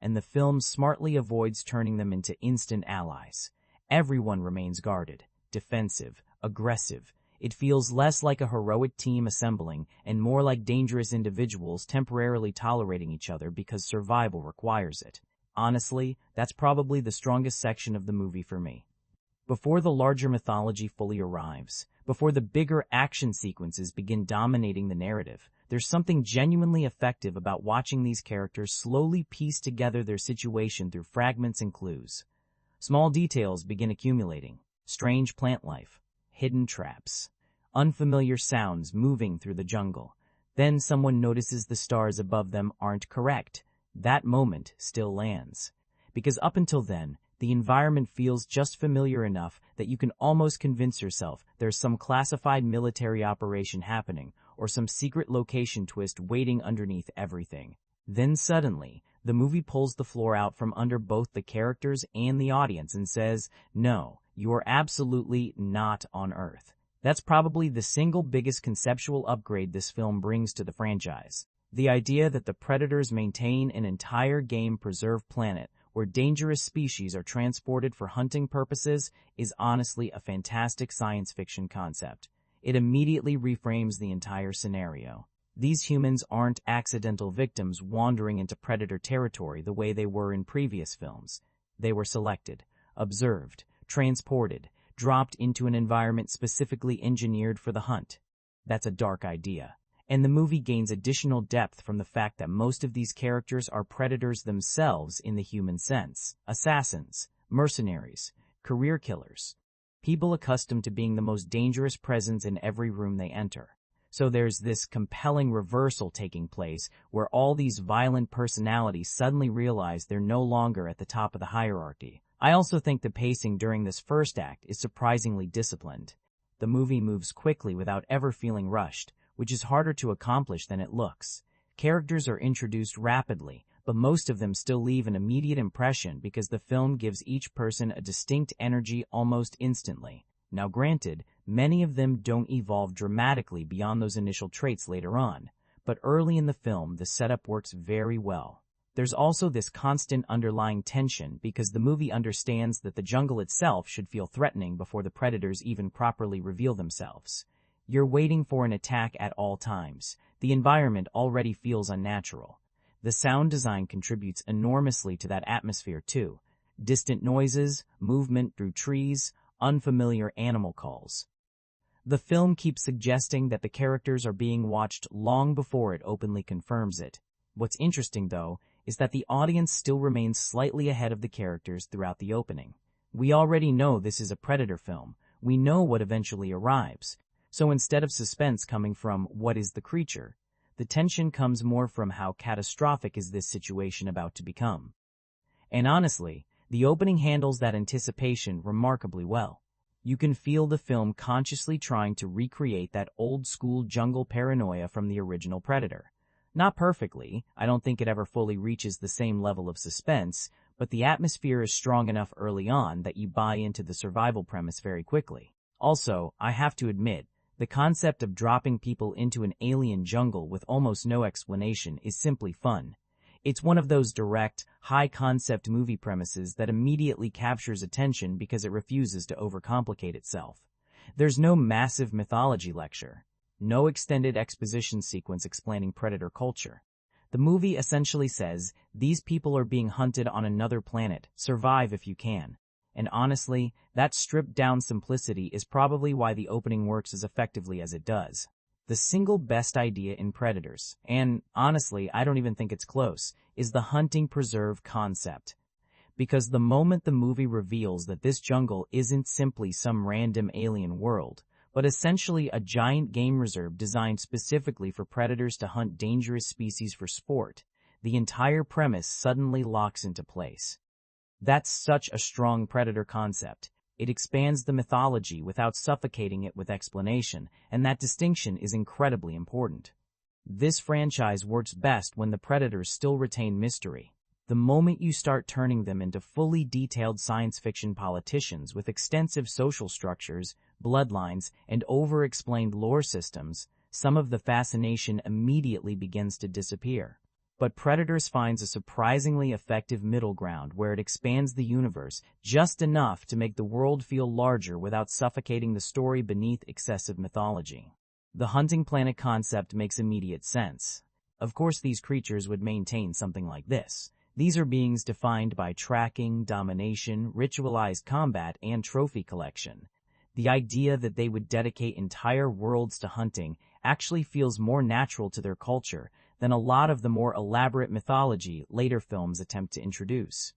And the film smartly avoids turning them into instant allies. Everyone remains guarded, defensive, aggressive. It feels less like a heroic team assembling and more like dangerous individuals temporarily tolerating each other because survival requires it. Honestly, that's probably the strongest section of the movie for me. Before the larger mythology fully arrives, before the bigger action sequences begin dominating the narrative, there's something genuinely effective about watching these characters slowly piece together their situation through fragments and clues. Small details begin accumulating. Strange plant life. Hidden traps. Unfamiliar sounds moving through the jungle. Then someone notices the stars above them aren't correct. That moment still lands. Because up until then, the environment feels just familiar enough that you can almost convince yourself there's some classified military operation happening or some secret location twist waiting underneath everything. Then suddenly, the movie pulls the floor out from under both the characters and the audience and says, no, you are absolutely not on Earth. That's probably the single biggest conceptual upgrade this film brings to the franchise. The idea that the Predators maintain an entire game-preserved planet where dangerous species are transported for hunting purposes is honestly a fantastic science fiction concept. It immediately reframes the entire scenario. These humans aren't accidental victims wandering into predator territory the way they were in previous films. They were selected, observed, transported, dropped into an environment specifically engineered for the hunt. That's a dark idea. And the movie gains additional depth from the fact that most of these characters are predators themselves in the human sense. Assassins, mercenaries, career killers. People accustomed to being the most dangerous presence in every room they enter. So there's this compelling reversal taking place where all these violent personalities suddenly realize they're no longer at the top of the hierarchy. I also think the pacing during this first act is surprisingly disciplined. The movie moves quickly without ever feeling rushed, which is harder to accomplish than it looks. Characters are introduced rapidly, but most of them still leave an immediate impression because the film gives each person a distinct energy almost instantly. Now granted, many of them don't evolve dramatically beyond those initial traits later on, but early in the film the setup works very well. There's also this constant underlying tension because the movie understands that the jungle itself should feel threatening before the predators even properly reveal themselves. You're waiting for an attack at all times. The environment already feels unnatural. The sound design contributes enormously to that atmosphere too. Distant noises, movement through trees, unfamiliar animal calls. The film keeps suggesting that the characters are being watched long before it openly confirms it. What's interesting, though, is that the audience still remains slightly ahead of the characters throughout the opening. We already know this is a Predator film. We know what eventually arrives. So instead of suspense coming from what is the creature, the tension comes more from how catastrophic is this situation about to become. And honestly, the opening handles that anticipation remarkably well. You can feel the film consciously trying to recreate that old-school jungle paranoia from the original Predator. Not perfectly, I don't think it ever fully reaches the same level of suspense, but the atmosphere is strong enough early on that you buy into the survival premise very quickly. Also, I have to admit, the concept of dropping people into an alien jungle with almost no explanation is simply fun. It's one of those direct, high-concept movie premises that immediately captures attention because it refuses to overcomplicate itself. There's no massive mythology lecture. No extended exposition sequence explaining predator culture. The movie essentially says, these people are being hunted on another planet, survive if you can. And honestly, that stripped-down simplicity is probably why the opening works as effectively as it does. The single best idea in Predators, and honestly, I don't even think it's close, is the hunting preserve concept. Because the moment the movie reveals that this jungle isn't simply some random alien world, but essentially a giant game reserve designed specifically for predators to hunt dangerous species for sport, the entire premise suddenly locks into place. That's such a strong Predator concept. It expands the mythology without suffocating it with explanation, and that distinction is incredibly important. This franchise works best when the Predators still retain mystery. The moment you start turning them into fully detailed science fiction politicians with extensive social structures, bloodlines, and over-explained lore systems, some of the fascination immediately begins to disappear. But Predators finds a surprisingly effective middle ground where it expands the universe just enough to make the world feel larger without suffocating the story beneath excessive mythology. The hunting planet concept makes immediate sense. Of course, these creatures would maintain something like this. These are beings defined by tracking, domination, ritualized combat, and trophy collection. The idea that they would dedicate entire worlds to hunting actually feels more natural to their culture than a lot of the more elaborate mythology later films attempt to introduce.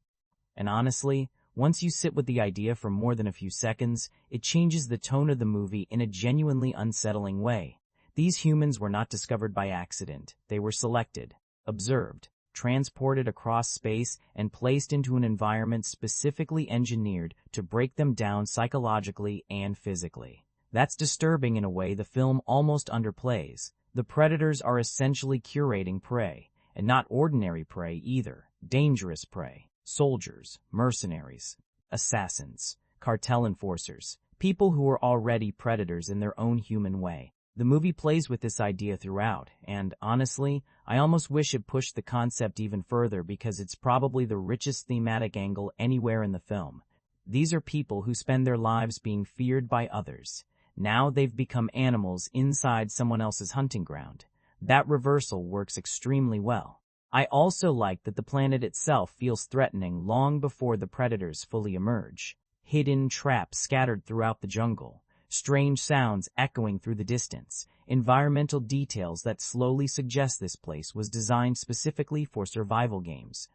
And honestly, once you sit with the idea for more than a few seconds, it changes the tone of the movie in a genuinely unsettling way. These humans were not discovered by accident. They were selected, observed, transported across space, and placed into an environment specifically engineered to break them down psychologically and physically. That's disturbing in a way the film almost underplays. The predators are essentially curating prey, and not ordinary prey either. Dangerous prey, soldiers, mercenaries, assassins, cartel enforcers, people who are already predators in their own human way. The movie plays with this idea throughout, and honestly, I almost wish it pushed the concept even further because it's probably the richest thematic angle anywhere in the film. These are people who spend their lives being feared by others. Now they've become animals inside someone else's hunting ground. That reversal works extremely well. I also like that the planet itself feels threatening long before the predators fully emerge. Hidden traps scattered throughout the jungle, strange sounds echoing through the distance, environmental details that slowly suggest this place was designed specifically for survival games.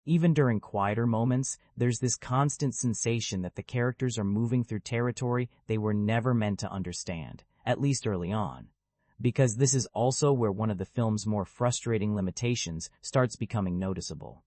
Even during quieter moments, there's this constant sensation that the characters are moving through territory they were never meant to understand, at least early on. Because this is also where one of the film's more frustrating limitations starts becoming noticeable.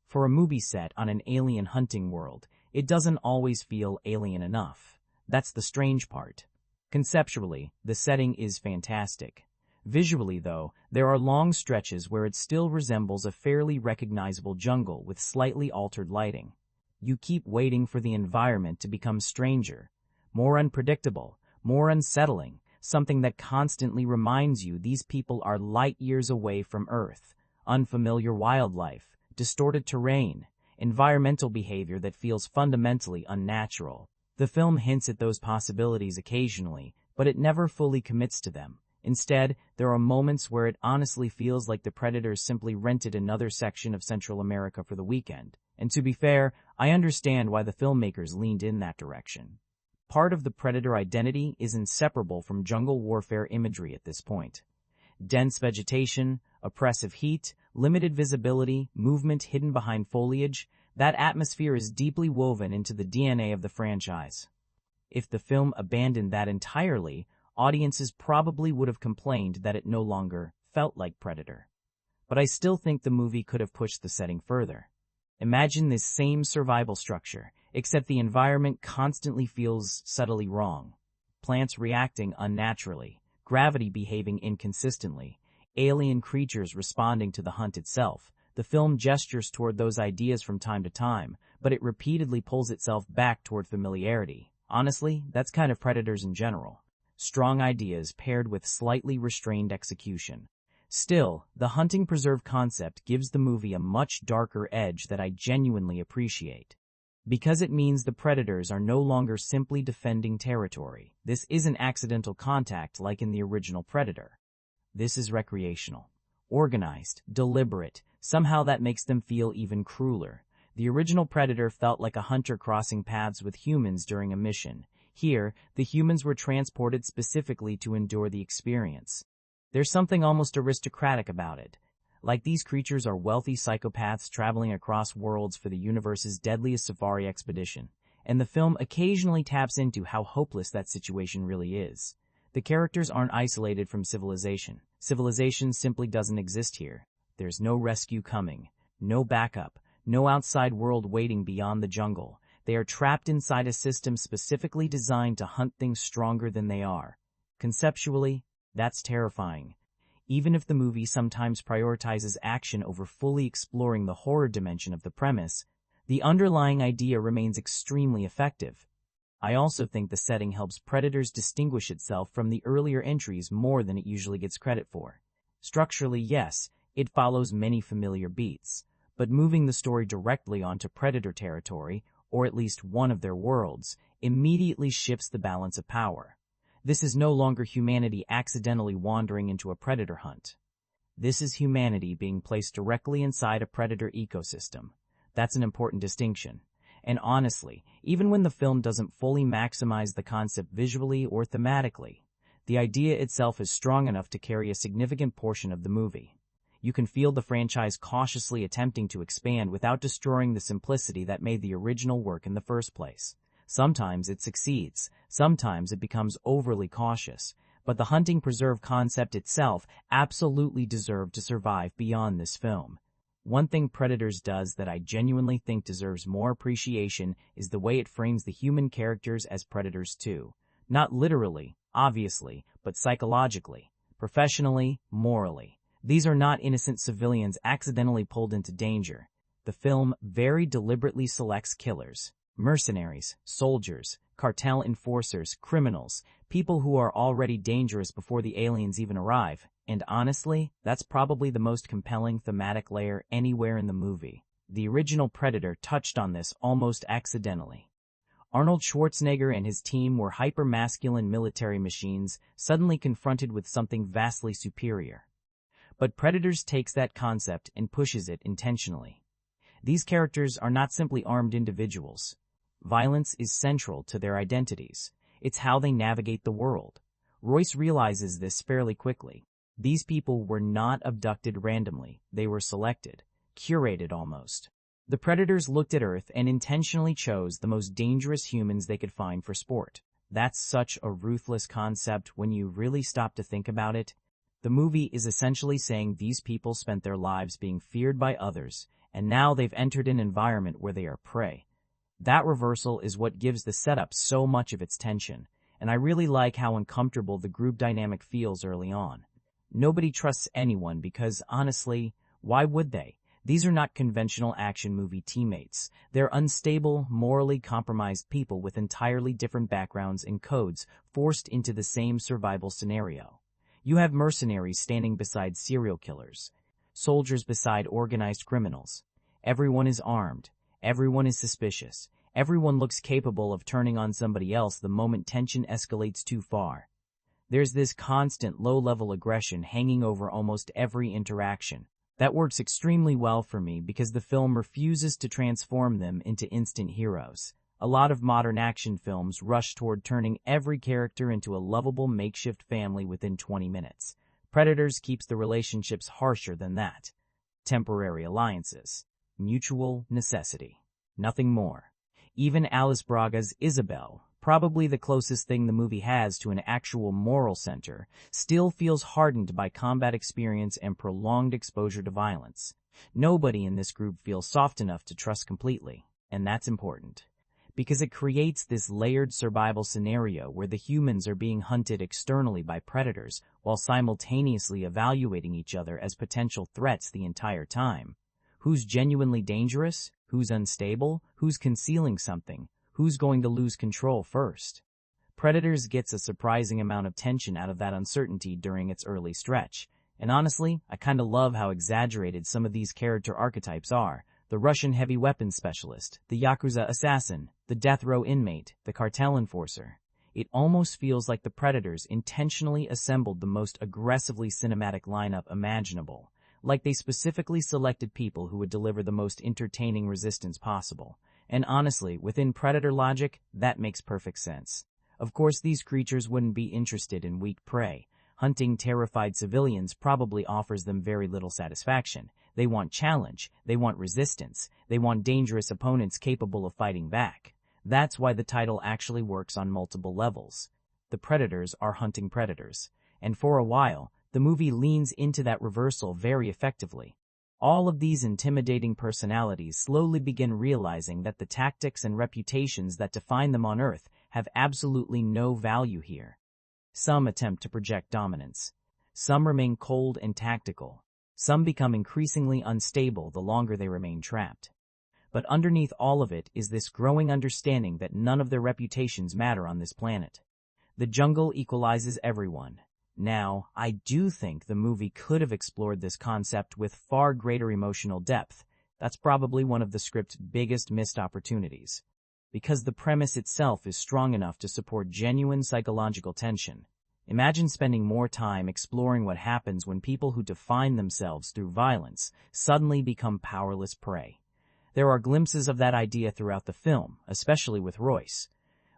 For a movie set on an alien hunting world, it doesn't always feel alien enough. That's the strange part. Conceptually, the setting is fantastic. Visually, though, there are long stretches where it still resembles a fairly recognizable jungle with slightly altered lighting. You keep waiting for the environment to become stranger, more unpredictable, more unsettling, something that constantly reminds you these people are light years away from Earth. Unfamiliar wildlife, distorted terrain, environmental behavior that feels fundamentally unnatural. The film hints at those possibilities occasionally, but it never fully commits to them. Instead, there are moments where it honestly feels like the Predators simply rented another section of Central America for the weekend. And to be fair, I understand why the filmmakers leaned in that direction. Part of the Predator identity is inseparable from jungle warfare imagery at this point. Dense vegetation, oppressive heat, limited visibility, movement hidden behind foliage, that atmosphere is deeply woven into the DNA of the franchise. If the film abandoned that entirely, audiences probably would have complained that it no longer felt like Predator. But I still think the movie could have pushed the setting further. Imagine this same survival structure, except the environment constantly feels subtly wrong. Plants reacting unnaturally, gravity behaving inconsistently, alien creatures responding to the hunt itself. The film gestures toward those ideas from time to time, but it repeatedly pulls itself back toward familiarity. Honestly, that's kind of Predators in general. Strong ideas paired with slightly restrained execution. Still, the hunting preserve concept gives the movie a much darker edge that I genuinely appreciate. Because it means the Predators are no longer simply defending territory. This isn't accidental contact like in the original Predator. This is recreational, organized, deliberate. Somehow that makes them feel even crueler. The original Predator felt like a hunter crossing paths with humans during a mission. Here, the humans were transported specifically to endure the experience. There's something almost aristocratic about it. Like these creatures are wealthy psychopaths traveling across worlds for the universe's deadliest safari expedition, and the film occasionally taps into how hopeless that situation really is. The characters aren't isolated from civilization. Civilization simply doesn't exist here. There's no rescue coming, no backup, no outside world waiting beyond the jungle. They are trapped inside a system specifically designed to hunt things stronger than they are. Conceptually, that's terrifying. Even if the movie sometimes prioritizes action over fully exploring the horror dimension of the premise, the underlying idea remains extremely effective. I also think the setting helps Predators distinguish itself from the earlier entries more than it usually gets credit for. Structurally, yes, it follows many familiar beats, but moving the story directly onto Predator territory, or at least one of their worlds, immediately shifts the balance of power. This is no longer humanity accidentally wandering into a predator hunt. This is humanity being placed directly inside a predator ecosystem. That's an important distinction. And honestly, even when the film doesn't fully maximize the concept visually or thematically, the idea itself is strong enough to carry a significant portion of the movie. You can feel the franchise cautiously attempting to expand without destroying the simplicity that made the original work in the first place. Sometimes it succeeds, sometimes it becomes overly cautious, but the hunting preserve concept itself absolutely deserved to survive beyond this film. One thing Predators does that I genuinely think deserves more appreciation is the way it frames the human characters as predators too. Not literally, obviously, but psychologically, professionally, morally. These are not innocent civilians accidentally pulled into danger. The film very deliberately selects killers, mercenaries, soldiers, cartel enforcers, criminals, people who are already dangerous before the aliens even arrive, and honestly, that's probably the most compelling thematic layer anywhere in the movie. The original Predator touched on this almost accidentally. Arnold Schwarzenegger and his team were hyper-masculine military machines suddenly confronted with something vastly superior. But Predators takes that concept and pushes it intentionally. These characters are not simply armed individuals. Violence is central to their identities. It's how they navigate the world. Royce realizes this fairly quickly. These people were not abducted randomly. They were selected, curated almost. The Predators looked at Earth and intentionally chose the most dangerous humans they could find for sport. That's such a ruthless concept when you really stop to think about it. The movie is essentially saying these people spent their lives being feared by others, and now they've entered an environment where they are prey. That reversal is what gives the setup so much of its tension, and I really like how uncomfortable the group dynamic feels early on. Nobody trusts anyone because, honestly, why would they? These are not conventional action movie teammates. They're unstable, morally compromised people with entirely different backgrounds and codes forced into the same survival scenario. You have mercenaries standing beside serial killers, soldiers beside organized criminals. Everyone is armed. Everyone is suspicious. Everyone looks capable of turning on somebody else the moment tension escalates too far. There's this constant low-level aggression hanging over almost every interaction. That works extremely well for me because the film refuses to transform them into instant heroes. A lot of modern action films rush toward turning every character into a lovable makeshift family within 20 minutes. Predators keeps the relationships harsher than that. Temporary alliances. Mutual necessity. Nothing more. Even Alice Braga's Isabel, probably the closest thing the movie has to an actual moral center, still feels hardened by combat experience and prolonged exposure to violence. Nobody in this group feels soft enough to trust completely, and that's important. Because it creates this layered survival scenario where the humans are being hunted externally by predators while simultaneously evaluating each other as potential threats the entire time. Who's genuinely dangerous? Who's unstable? Who's concealing something? Who's going to lose control first? Predators gets a surprising amount of tension out of that uncertainty during its early stretch. And honestly, I kinda love how exaggerated some of these character archetypes are. The Russian heavy weapons specialist, the Yakuza assassin, the death row inmate, the cartel enforcer. It almost feels like the Predators intentionally assembled the most aggressively cinematic lineup imaginable. Like they specifically selected people who would deliver the most entertaining resistance possible. And honestly, within Predator logic, that makes perfect sense. Of course, these creatures wouldn't be interested in weak prey. Hunting terrified civilians probably offers them very little satisfaction. They want challenge, they want resistance, they want dangerous opponents capable of fighting back. That's why the title actually works on multiple levels. The Predators are hunting predators. And for a while, the movie leans into that reversal very effectively. All of these intimidating personalities slowly begin realizing that the tactics and reputations that define them on Earth have absolutely no value here. Some attempt to project dominance. Some remain cold and tactical. Some become increasingly unstable the longer they remain trapped. But underneath all of it is this growing understanding that none of their reputations matter on this planet. The jungle equalizes everyone. Now, I do think the movie could have explored this concept with far greater emotional depth. That's probably one of the script's biggest missed opportunities. Because the premise itself is strong enough to support genuine psychological tension. Imagine spending more time exploring what happens when people who define themselves through violence suddenly become powerless prey. There are glimpses of that idea throughout the film, especially with Royce.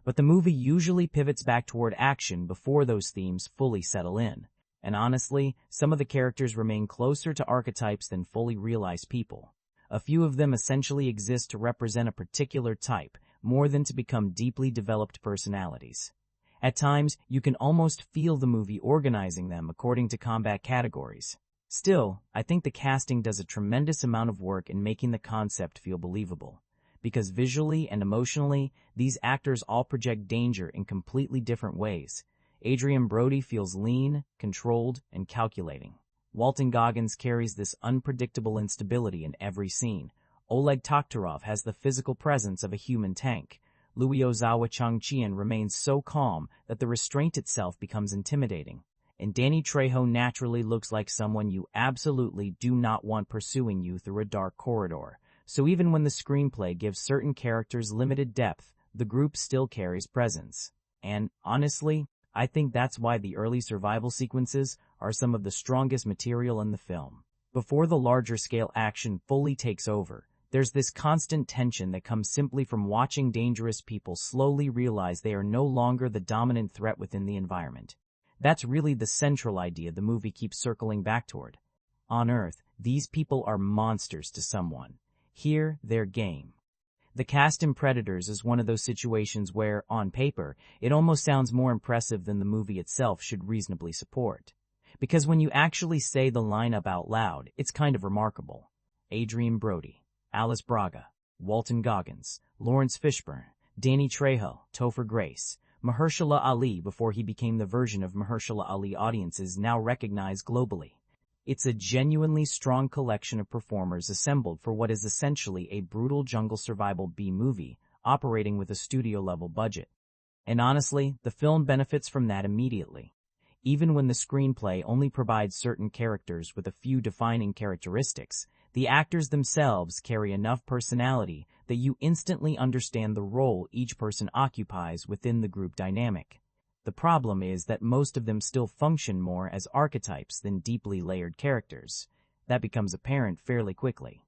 But the movie usually pivots back toward action before those themes fully settle in. And honestly, some of the characters remain closer to archetypes than fully realized people. A few of them essentially exist to represent a particular type, more than to become deeply developed personalities. At times, you can almost feel the movie organizing them according to combat categories. Still, I think the casting does a tremendous amount of work in making the concept feel believable. Because visually and emotionally, these actors all project danger in completely different ways. Adrien Brody feels lean, controlled, and calculating. Walton Gogginss carries this unpredictable instability in every scene. Oleg Toktarov has the physical presence of a human tank. Louis Ozawa Changqian remains so calm that the restraint itself becomes intimidating. And Danny Trejo naturally looks like someone you absolutely do not want pursuing you through a dark corridor. So even when the screenplay gives certain characters limited depth, the group still carries presence. And, honestly, I think that's why the early survival sequences are some of the strongest material in the film. Before the larger-scale action fully takes over, there's this constant tension that comes simply from watching dangerous people slowly realize they are no longer the dominant threat within the environment. That's really the central idea the movie keeps circling back toward. On Earth, these people are monsters to someone. Here, they're game. The cast in Predators is one of those situations where, on paper, it almost sounds more impressive than the movie itself should reasonably support. Because when you actually say the lineup out loud, it's kind of remarkable. Adrien Brody, Alice Braga, Walton Gogginss, Lawrence Fishburne, Danny Trejo, Topher Grace, Mahershala Ali before he became the version of Mahershala Ali audiences now recognize globally. It's a genuinely strong collection of performers assembled for what is essentially a brutal jungle survival B-movie, operating with a studio-level budget. And honestly, the film benefits from that immediately. Even when the screenplay only provides certain characters with a few defining characteristics, the actors themselves carry enough personality that you instantly understand the role each person occupies within the group dynamic. The problem is that most of them still function more as archetypes than deeply layered characters. That becomes apparent fairly quickly.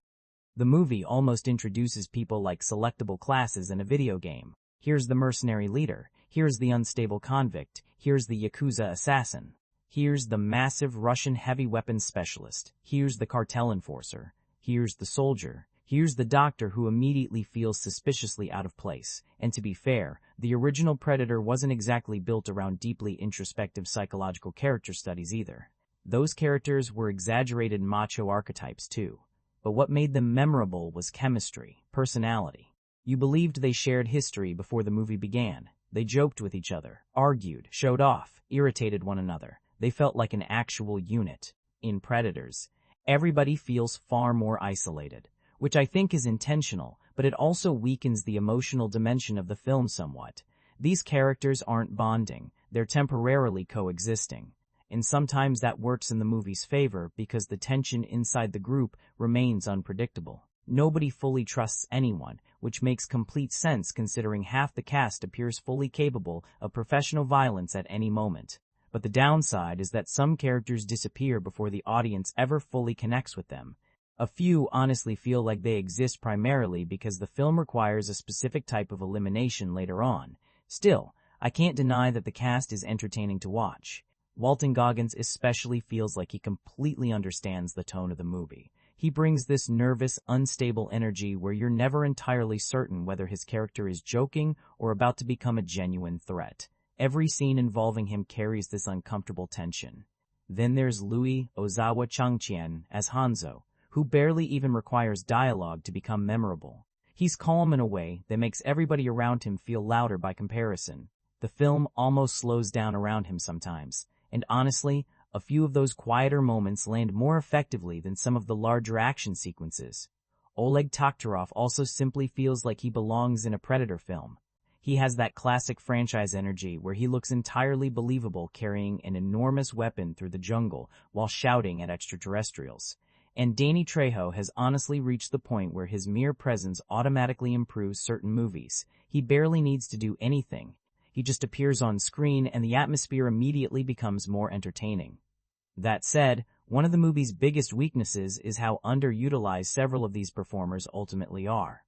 The movie almost introduces people like selectable classes in a video game. Here's the mercenary leader, here's the unstable convict, here's the Yakuza assassin, here's the massive Russian heavy weapons specialist, here's the cartel enforcer, here's the soldier, here's the doctor who immediately feels suspiciously out of place. And to be fair, the original Predator wasn't exactly built around deeply introspective psychological character studies either. Those characters were exaggerated macho archetypes too. But what made them memorable was chemistry, personality. You believed they shared history before the movie began. They joked with each other, argued, showed off, irritated one another. They felt like an actual unit. In Predators, everybody feels far more isolated, which I think is intentional, but it also weakens the emotional dimension of the film somewhat. These characters aren't bonding, they're temporarily coexisting. And sometimes that works in the movie's favor because the tension inside the group remains unpredictable. Nobody fully trusts anyone, which makes complete sense considering half the cast appears fully capable of professional violence at any moment. But the downside is that some characters disappear before the audience ever fully connects with them. A few honestly feel like they exist primarily because the film requires a specific type of elimination later on. Still, I can't deny that the cast is entertaining to watch. Walton Gogginss especially feels like he completely understands the tone of the movie. He brings this nervous, unstable energy where you're never entirely certain whether his character is joking or about to become a genuine threat. Every scene involving him carries this uncomfortable tension. Then there's Louis Ozawa Changqian as Hanzo, who barely even requires dialogue to become memorable. He's calm in a way that makes everybody around him feel louder by comparison. The film almost slows down around him sometimes, and honestly, a few of those quieter moments land more effectively than some of the larger action sequences. Oleg Taktarov also simply feels like he belongs in a Predator film. He has that classic franchise energy where he looks entirely believable carrying an enormous weapon through the jungle while shouting at extraterrestrials. And Danny Trejo has honestly reached the point where his mere presence automatically improves certain movies. He barely needs to do anything. He just appears on screen and the atmosphere immediately becomes more entertaining. That said, one of the movie's biggest weaknesses is how underutilized several of these performers ultimately are.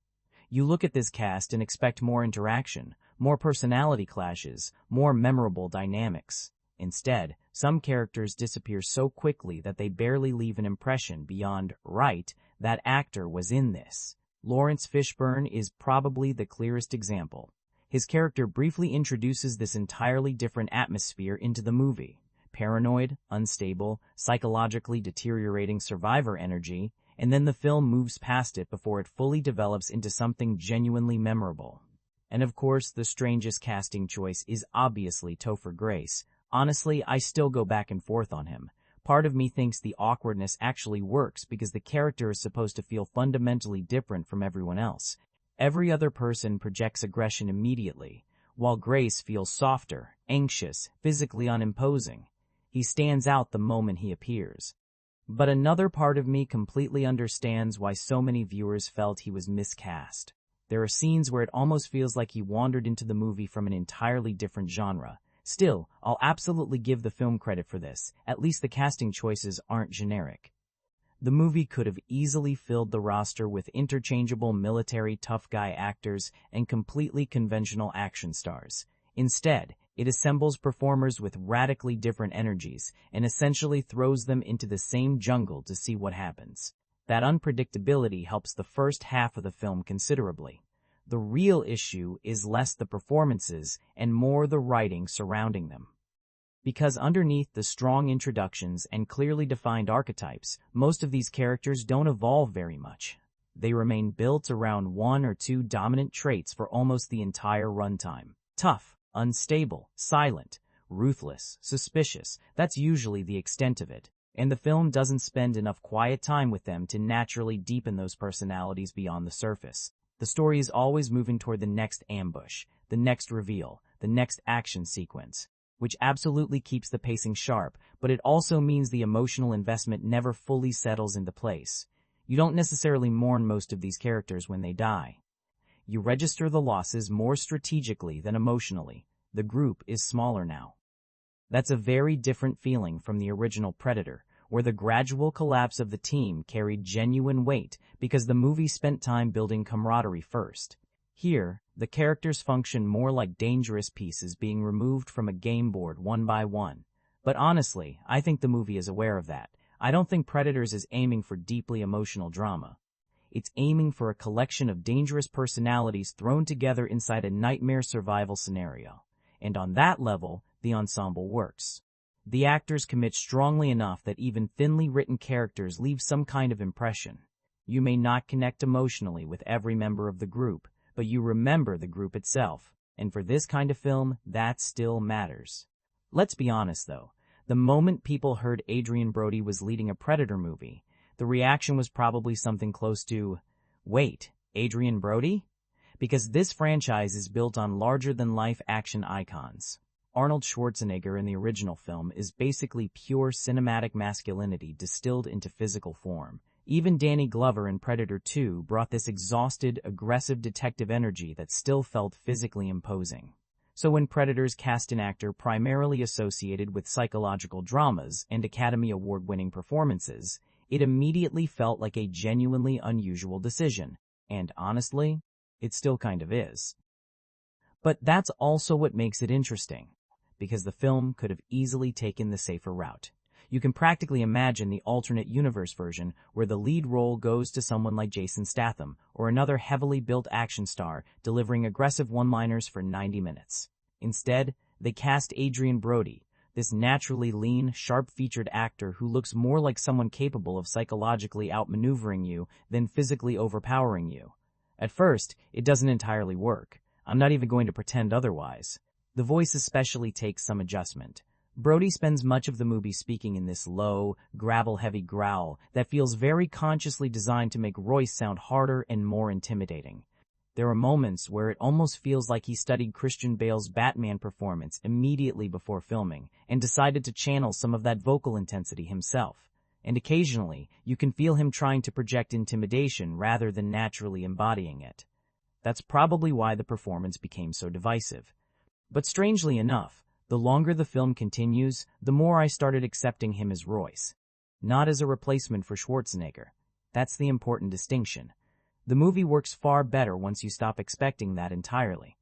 You look at this cast and expect more interaction, more personality clashes, more memorable dynamics. Instead, some characters disappear so quickly that they barely leave an impression beyond, right, that actor was in this. Lawrence Fishburne is probably the clearest example. His character briefly introduces this entirely different atmosphere into the movie. Paranoid, unstable, psychologically deteriorating survivor energy, and then the film moves past it before it fully develops into something genuinely memorable. And of course, the strangest casting choice is obviously Topher Grace. Honestly, I still go back and forth on him. Part of me thinks the awkwardness actually works because the character is supposed to feel fundamentally different from everyone else. Every other person projects aggression immediately, while Grace feels softer, anxious, physically unimposing. He stands out the moment he appears. But another part of me completely understands why so many viewers felt he was miscast. There are scenes where it almost feels like he wandered into the movie from an entirely different genre. Still, I'll absolutely give the film credit for this. At least the casting choices aren't generic. The movie could have easily filled the roster with interchangeable military tough guy actors and completely conventional action stars. Instead, it assembles performers with radically different energies and essentially throws them into the same jungle to see what happens. That unpredictability helps the first half of the film considerably. The real issue is less the performances and more the writing surrounding them. Because underneath the strong introductions and clearly defined archetypes, most of these characters don't evolve very much. They remain built around one or two dominant traits for almost the entire runtime. Tough, unstable, silent, ruthless, suspicious, that's usually the extent of it. And the film doesn't spend enough quiet time with them to naturally deepen those personalities beyond the surface. The story is always moving toward the next ambush, the next reveal, the next action sequence, which absolutely keeps the pacing sharp, but it also means the emotional investment never fully settles into place. You don't necessarily mourn most of these characters when they die. You register the losses more strategically than emotionally. The group is smaller now. That's a very different feeling from the original Predator, where the gradual collapse of the team carried genuine weight because the movie spent time building camaraderie first. Here, the characters function more like dangerous pieces being removed from a game board one by one. But honestly, I think the movie is aware of that. I don't think Predators is aiming for deeply emotional drama. It's aiming for a collection of dangerous personalities thrown together inside a nightmare survival scenario. And on that level, the ensemble works. The actors commit strongly enough that even thinly written characters leave some kind of impression. You may not connect emotionally with every member of the group, but you remember the group itself. And for this kind of film, that still matters. Let's be honest though, the moment people heard Adrien Brody was leading a Predator movie, the reaction was probably something close to, "Wait, Adrien Brody?" Because this franchise is built on larger-than-life action icons. Arnold Schwarzenegger in the original film is basically pure cinematic masculinity distilled into physical form. Even Danny Glover in Predator 2 brought this exhausted, aggressive detective energy that still felt physically imposing. So when Predators cast an actor primarily associated with psychological dramas and Academy Award-winning performances, it immediately felt like a genuinely unusual decision. And honestly, it still kind of is. But that's also what makes it interesting, because the film could have easily taken the safer route. You can practically imagine the alternate universe version where the lead role goes to someone like Jason Statham or another heavily built action star delivering aggressive one-liners for 90 minutes. Instead, they cast Adrien Brody, this naturally lean, sharp-featured actor who looks more like someone capable of psychologically outmaneuvering you than physically overpowering you. At first, it doesn't entirely work. I'm not even going to pretend otherwise. The voice especially takes some adjustment. Brody spends much of the movie speaking in this low, gravel-heavy growl that feels very consciously designed to make Royce sound harder and more intimidating. There are moments where it almost feels like he studied Christian Bale's Batman performance immediately before filming and decided to channel some of that vocal intensity himself. And occasionally, you can feel him trying to project intimidation rather than naturally embodying it. That's probably why the performance became so divisive. But strangely enough, the longer the film continues, the more I started accepting him as Royce. Not as a replacement for Schwarzenegger. That's the important distinction. The movie works far better once you stop expecting that entirely.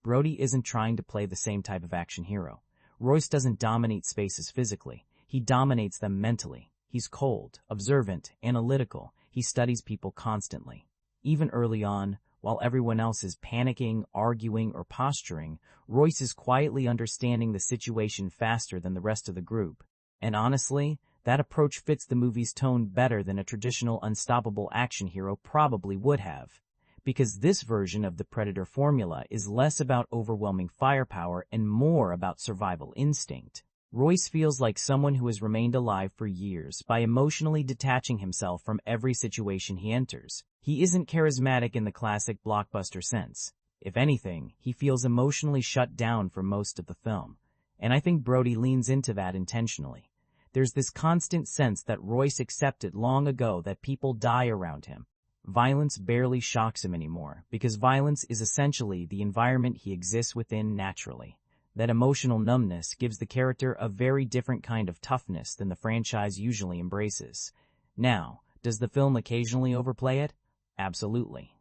Brody isn't trying to play the same type of action hero. Royce doesn't dominate spaces physically. He dominates them mentally. He's cold, observant, analytical. He studies people constantly. Even early on, while everyone else is panicking, arguing, or posturing, Royce is quietly understanding the situation faster than the rest of the group. And honestly, that approach fits the movie's tone better than a traditional unstoppable action hero probably would have. Because this version of the Predator formula is less about overwhelming firepower and more about survival instinct. Royce feels like someone who has remained alive for years by emotionally detaching himself from every situation he enters. He isn't charismatic in the classic blockbuster sense. If anything, he feels emotionally shut down for most of the film. And I think Brody leans into that intentionally. There's this constant sense that Royce accepted long ago that people die around him. Violence barely shocks him anymore, because violence is essentially the environment he exists within naturally. That emotional numbness gives the character a very different kind of toughness than the franchise usually embraces. Now, does the film occasionally overplay it? Absolutely.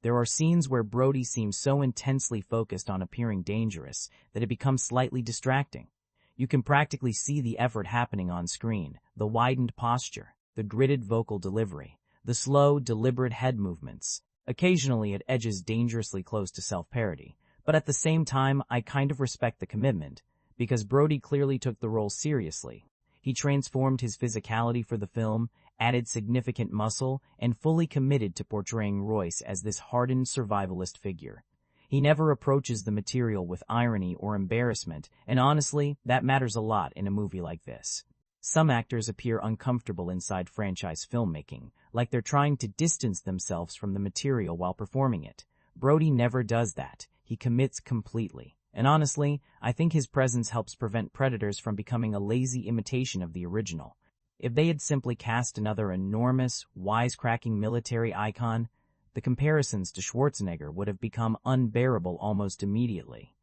There are scenes where Brody seems so intensely focused on appearing dangerous that it becomes slightly distracting. You can practically see the effort happening on screen, the widened posture, the gritted vocal delivery, the slow, deliberate head movements. Occasionally it edges dangerously close to self-parody. But at the same time, I kind of respect the commitment, because Brody clearly took the role seriously. He transformed his physicality for the film, added significant muscle, and fully committed to portraying Royce as this hardened survivalist figure. He never approaches the material with irony or embarrassment, and honestly, that matters a lot in a movie like this. Some actors appear uncomfortable inside franchise filmmaking, like they're trying to distance themselves from the material while performing it. Brody never does that. He commits completely. And honestly, I think his presence helps prevent Predators from becoming a lazy imitation of the original. If they had simply cast another enormous, wisecracking military icon, the comparisons to Schwarzenegger would have become unbearable almost immediately.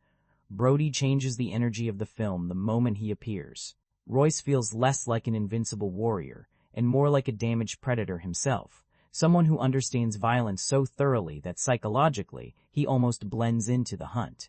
Brody changes the energy of the film the moment he appears. Royce feels less like an invincible warrior and more like a damaged predator himself, someone who understands violence so thoroughly that psychologically he almost blends into the hunt.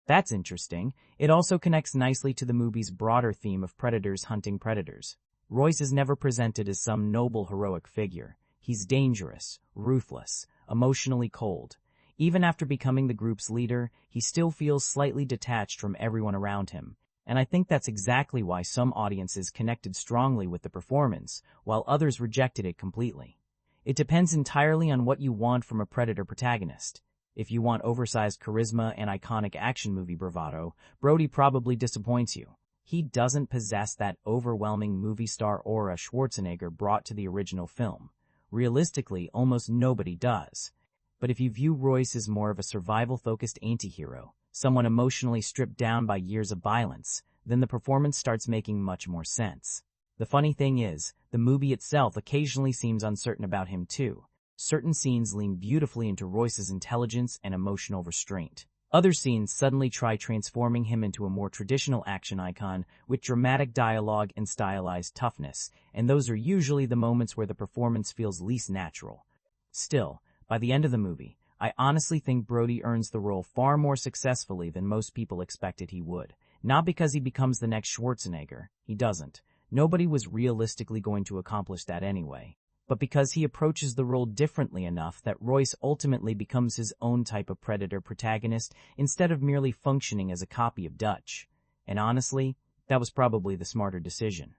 That's interesting. It also connects nicely to the movie's broader theme of predators hunting predators. Royce is never presented as some noble, heroic figure. He's dangerous, ruthless, emotionally cold. Even after becoming the group's leader, he still feels slightly detached from everyone around him, and I think that's exactly why some audiences connected strongly with the performance, while others rejected it completely. It depends entirely on what you want from a Predator protagonist. If you want oversized charisma and iconic action movie bravado, Brody probably disappoints you. He doesn't possess that overwhelming movie star aura Schwarzenegger brought to the original film. Realistically, almost nobody does. But if you view Royce as more of a survival-focused anti-hero, someone emotionally stripped down by years of violence, then the performance starts making much more sense. The funny thing is, the movie itself occasionally seems uncertain about him too. Certain scenes lean beautifully into Royce's intelligence and emotional restraint. Other scenes suddenly try transforming him into a more traditional action icon with dramatic dialogue and stylized toughness, and those are usually the moments where the performance feels least natural. Still, by the end of the movie, I honestly think Brody earns the role far more successfully than most people expected he would. Not because he becomes the next Schwarzenegger, he doesn't. Nobody was realistically going to accomplish that anyway. But because he approaches the role differently enough that Royce ultimately becomes his own type of Predator protagonist instead of merely functioning as a copy of Dutch. And honestly, that was probably the smarter decision.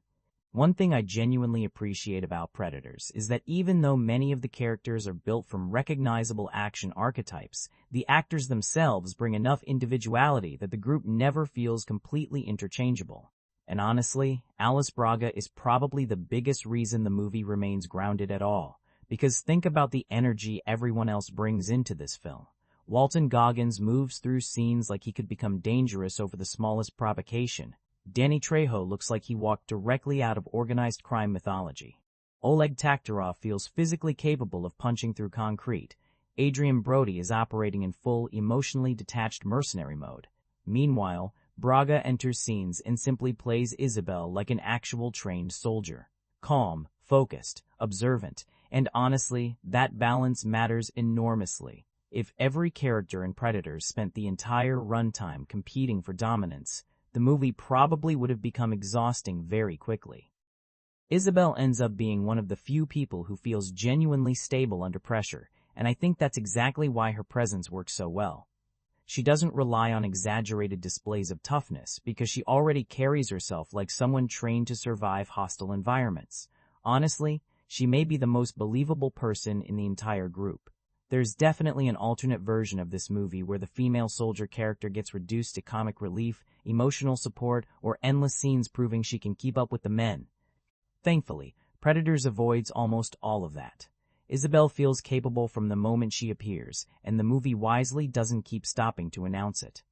One thing I genuinely appreciate about Predators is that even though many of the characters are built from recognizable action archetypes, the actors themselves bring enough individuality that the group never feels completely interchangeable. And honestly, Alice Braga is probably the biggest reason the movie remains grounded at all, because think about the energy everyone else brings into this film. Walton Gogginss moves through scenes like he could become dangerous over the smallest provocation. Danny Trejo looks like he walked directly out of organized crime mythology. Oleg Taktarov feels physically capable of punching through concrete. Adrien Brody is operating in full, emotionally detached mercenary mode. Meanwhile, Braga enters scenes and simply plays Isabel like an actual trained soldier. Calm, focused, observant, and honestly, that balance matters enormously. If every character in Predators spent the entire runtime competing for dominance, the movie probably would have become exhausting very quickly. Isabel ends up being one of the few people who feels genuinely stable under pressure, and I think that's exactly why her presence works so well. She doesn't rely on exaggerated displays of toughness because she already carries herself like someone trained to survive hostile environments. Honestly, she may be the most believable person in the entire group. There's definitely an alternate version of this movie where the female soldier character gets reduced to comic relief, emotional support, or endless scenes proving she can keep up with the men. Thankfully, Predators avoids almost all of that. Isabel feels capable from the moment she appears, and the movie wisely doesn't keep stopping to announce it.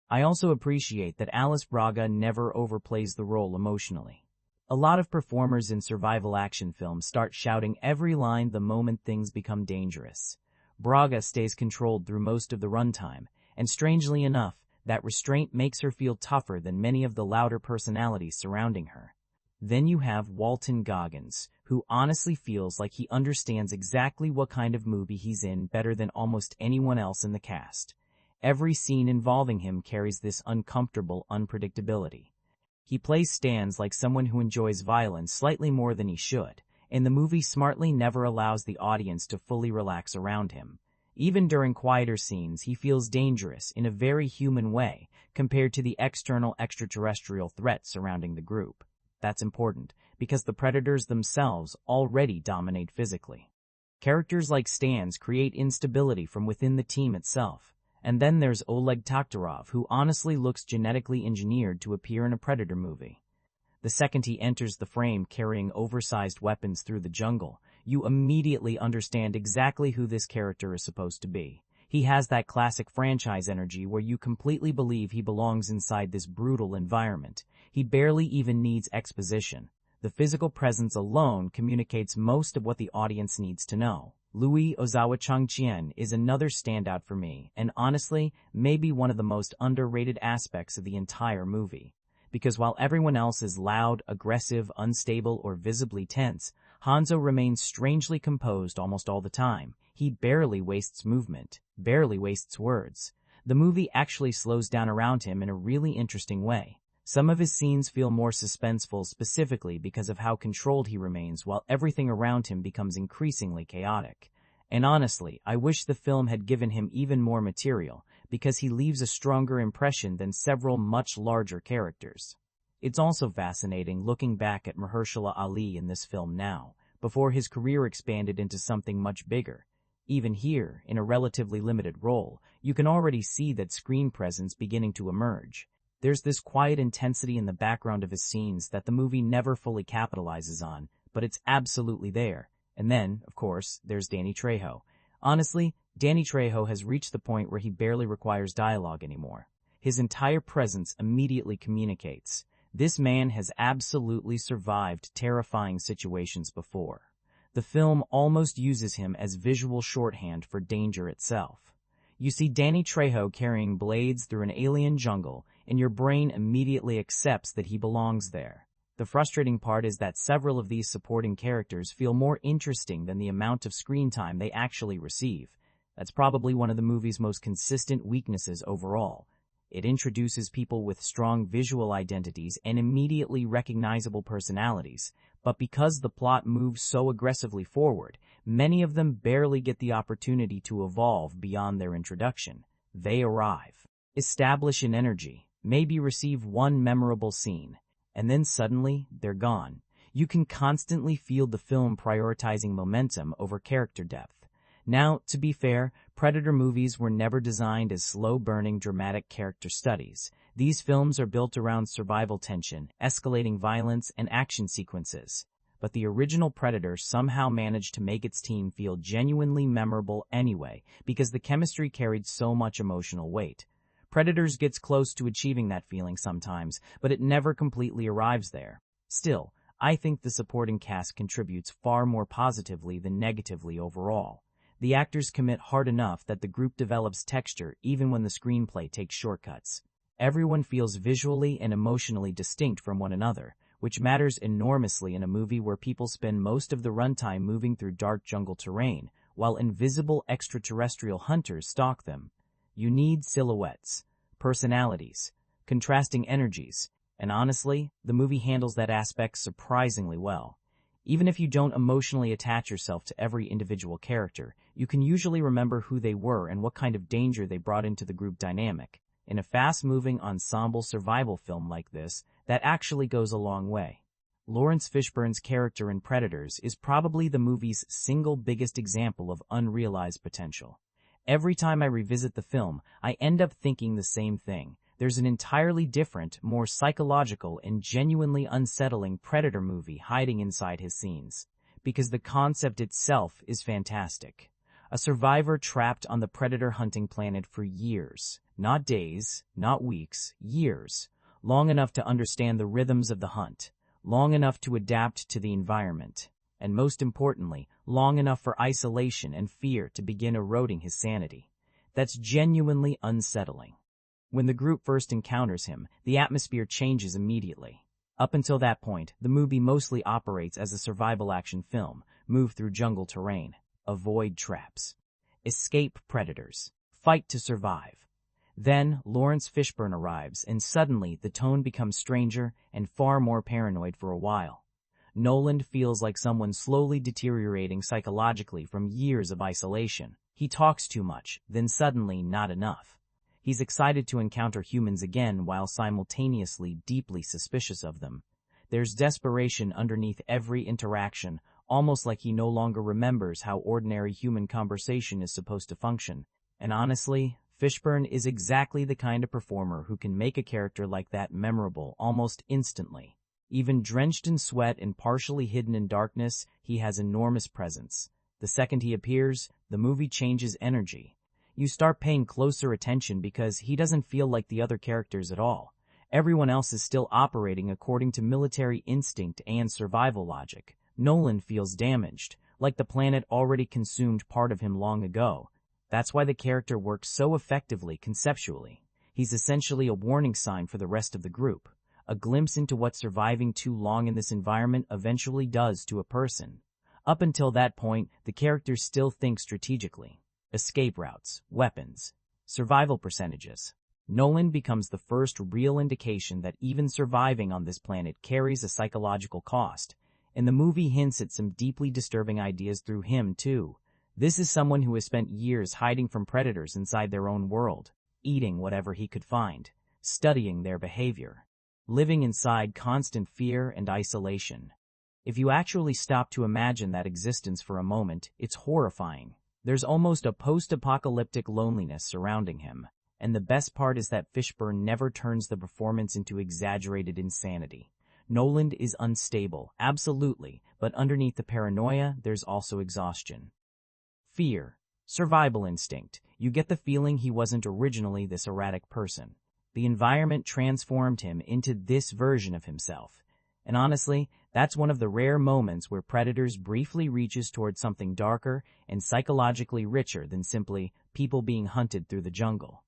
I also appreciate that Alice Braga never overplays the role emotionally. A lot of performers in survival action films start shouting every line the moment things become dangerous. Braga stays controlled through most of the runtime, and strangely enough, that restraint makes her feel tougher than many of the louder personalities surrounding her. Then you have Walton Gogginss, who honestly feels like he understands exactly what kind of movie he's in better than almost anyone else in the cast. Every scene involving him carries this uncomfortable unpredictability. He plays Stans like someone who enjoys violence slightly more than he should, and the movie smartly never allows the audience to fully relax around him. Even during quieter scenes, he feels dangerous in a very human way compared to the external extraterrestrial threats surrounding the group. That's important, because the predators themselves already dominate physically. Characters like Stans create instability from within the team itself. And then there's Oleg Taktarov, who honestly looks genetically engineered to appear in a Predator movie. The second he enters the frame carrying oversized weapons through the jungle, you immediately understand exactly who this character is supposed to be. He has that classic franchise energy where you completely believe he belongs inside this brutal environment. He barely even needs exposition. The physical presence alone communicates most of what the audience needs to know. Louis Ozawa Changqian is another standout for me, and honestly, maybe one of the most underrated aspects of the entire movie. Because while everyone else is loud, aggressive, unstable, or visibly tense, Hanzo remains strangely composed almost all the time. He barely wastes movement, barely wastes words. The movie actually slows down around him in a really interesting way. Some of his scenes feel more suspenseful specifically because of how controlled he remains while everything around him becomes increasingly chaotic. And honestly, I wish the film had given him even more material, because he leaves a stronger impression than several much larger characters. It's also fascinating looking back at Mahershala Ali in this film now, before his career expanded into something much bigger. Even here, in a relatively limited role, you can already see that screen presence beginning to emerge. There's this quiet intensity in the background of his scenes that the movie never fully capitalizes on, but it's absolutely there. And then, of course, there's Danny Trejo. Honestly, Danny Trejo has reached the point where he barely requires dialogue anymore. His entire presence immediately communicates. This man has absolutely survived terrifying situations before. The film almost uses him as visual shorthand for danger itself. You see Danny Trejo carrying blades through an alien jungle, and your brain immediately accepts that he belongs there. The frustrating part is that several of these supporting characters feel more interesting than the amount of screen time they actually receive. That's probably one of the movie's most consistent weaknesses overall. It introduces people with strong visual identities and immediately recognizable personalities, but because the plot moves so aggressively forward, many of them barely get the opportunity to evolve beyond their introduction. They arrive, establish an energy, maybe receive one memorable scene, and then suddenly they're gone. You can constantly feel the film prioritizing momentum over character depth. Now, to be fair, Predator movies were never designed as slow-burning, dramatic character studies. These films are built around survival tension, escalating violence, and action sequences. But the original Predator somehow managed to make its team feel genuinely memorable anyway, because the chemistry carried so much emotional weight. Predators gets close to achieving that feeling sometimes, but it never completely arrives there. Still, I think the supporting cast contributes far more positively than negatively overall. The actors commit hard enough that the group develops texture even when the screenplay takes shortcuts. Everyone feels visually and emotionally distinct from one another, which matters enormously in a movie where people spend most of the runtime moving through dark jungle terrain, while invisible extraterrestrial hunters stalk them. You need silhouettes, personalities, contrasting energies, and honestly, the movie handles that aspect surprisingly well. Even if you don't emotionally attach yourself to every individual character, you can usually remember who they were and what kind of danger they brought into the group dynamic. In a fast-moving ensemble survival film like this, that actually goes a long way. Lawrence Fishburne's character in Predators is probably the movie's single biggest example of unrealized potential. Every time I revisit the film, I end up thinking the same thing. There's an entirely different, more psychological and genuinely unsettling Predator movie hiding inside his scenes. Because the concept itself is fantastic. A survivor trapped on the Predator hunting planet for years. Not days, not weeks, years. Long enough to understand the rhythms of the hunt. Long enough to adapt to the environment. And most importantly, long enough for isolation and fear to begin eroding his sanity. That's genuinely unsettling. When the group first encounters him, the atmosphere changes immediately. Up until that point, the movie mostly operates as a survival action film, move through jungle terrain, avoid traps, escape predators, fight to survive. Then, Lawrence Fishburne arrives, and suddenly the tone becomes stranger and far more paranoid for a while. Nolan feels like someone slowly deteriorating psychologically from years of isolation. He talks too much, then suddenly not enough. He's excited to encounter humans again while simultaneously deeply suspicious of them. There's desperation underneath every interaction, almost like he no longer remembers how ordinary human conversation is supposed to function. And honestly, Fishburne is exactly the kind of performer who can make a character like that memorable almost instantly. Even drenched in sweat and partially hidden in darkness, he has enormous presence. The second he appears, the movie changes energy. You start paying closer attention because he doesn't feel like the other characters at all. Everyone else is still operating according to military instinct and survival logic. Nolan feels damaged, like the planet already consumed part of him long ago. That's why the character works so effectively conceptually. He's essentially a warning sign for the rest of the group, a glimpse into what surviving too long in this environment eventually does to a person. Up until that point, the characters still think strategically. Escape routes, weapons, survival percentages. Nolan becomes the first real indication that even surviving on this planet carries a psychological cost, and the movie hints at some deeply disturbing ideas through him, too. This is someone who has spent years hiding from predators inside their own world, eating whatever he could find, studying their behavior, living inside constant fear and isolation. If you actually stop to imagine that existence for a moment, it's horrifying. There's almost a post-apocalyptic loneliness surrounding him, and the best part is that Fishburne never turns the performance into exaggerated insanity. Nolan is unstable, absolutely, but underneath the paranoia, there's also exhaustion. Fear, survival instinct. You get the feeling he wasn't originally this erratic person. The environment transformed him into this version of himself. And honestly, that's one of the rare moments where Predators briefly reaches towards something darker and psychologically richer than simply people being hunted through the jungle.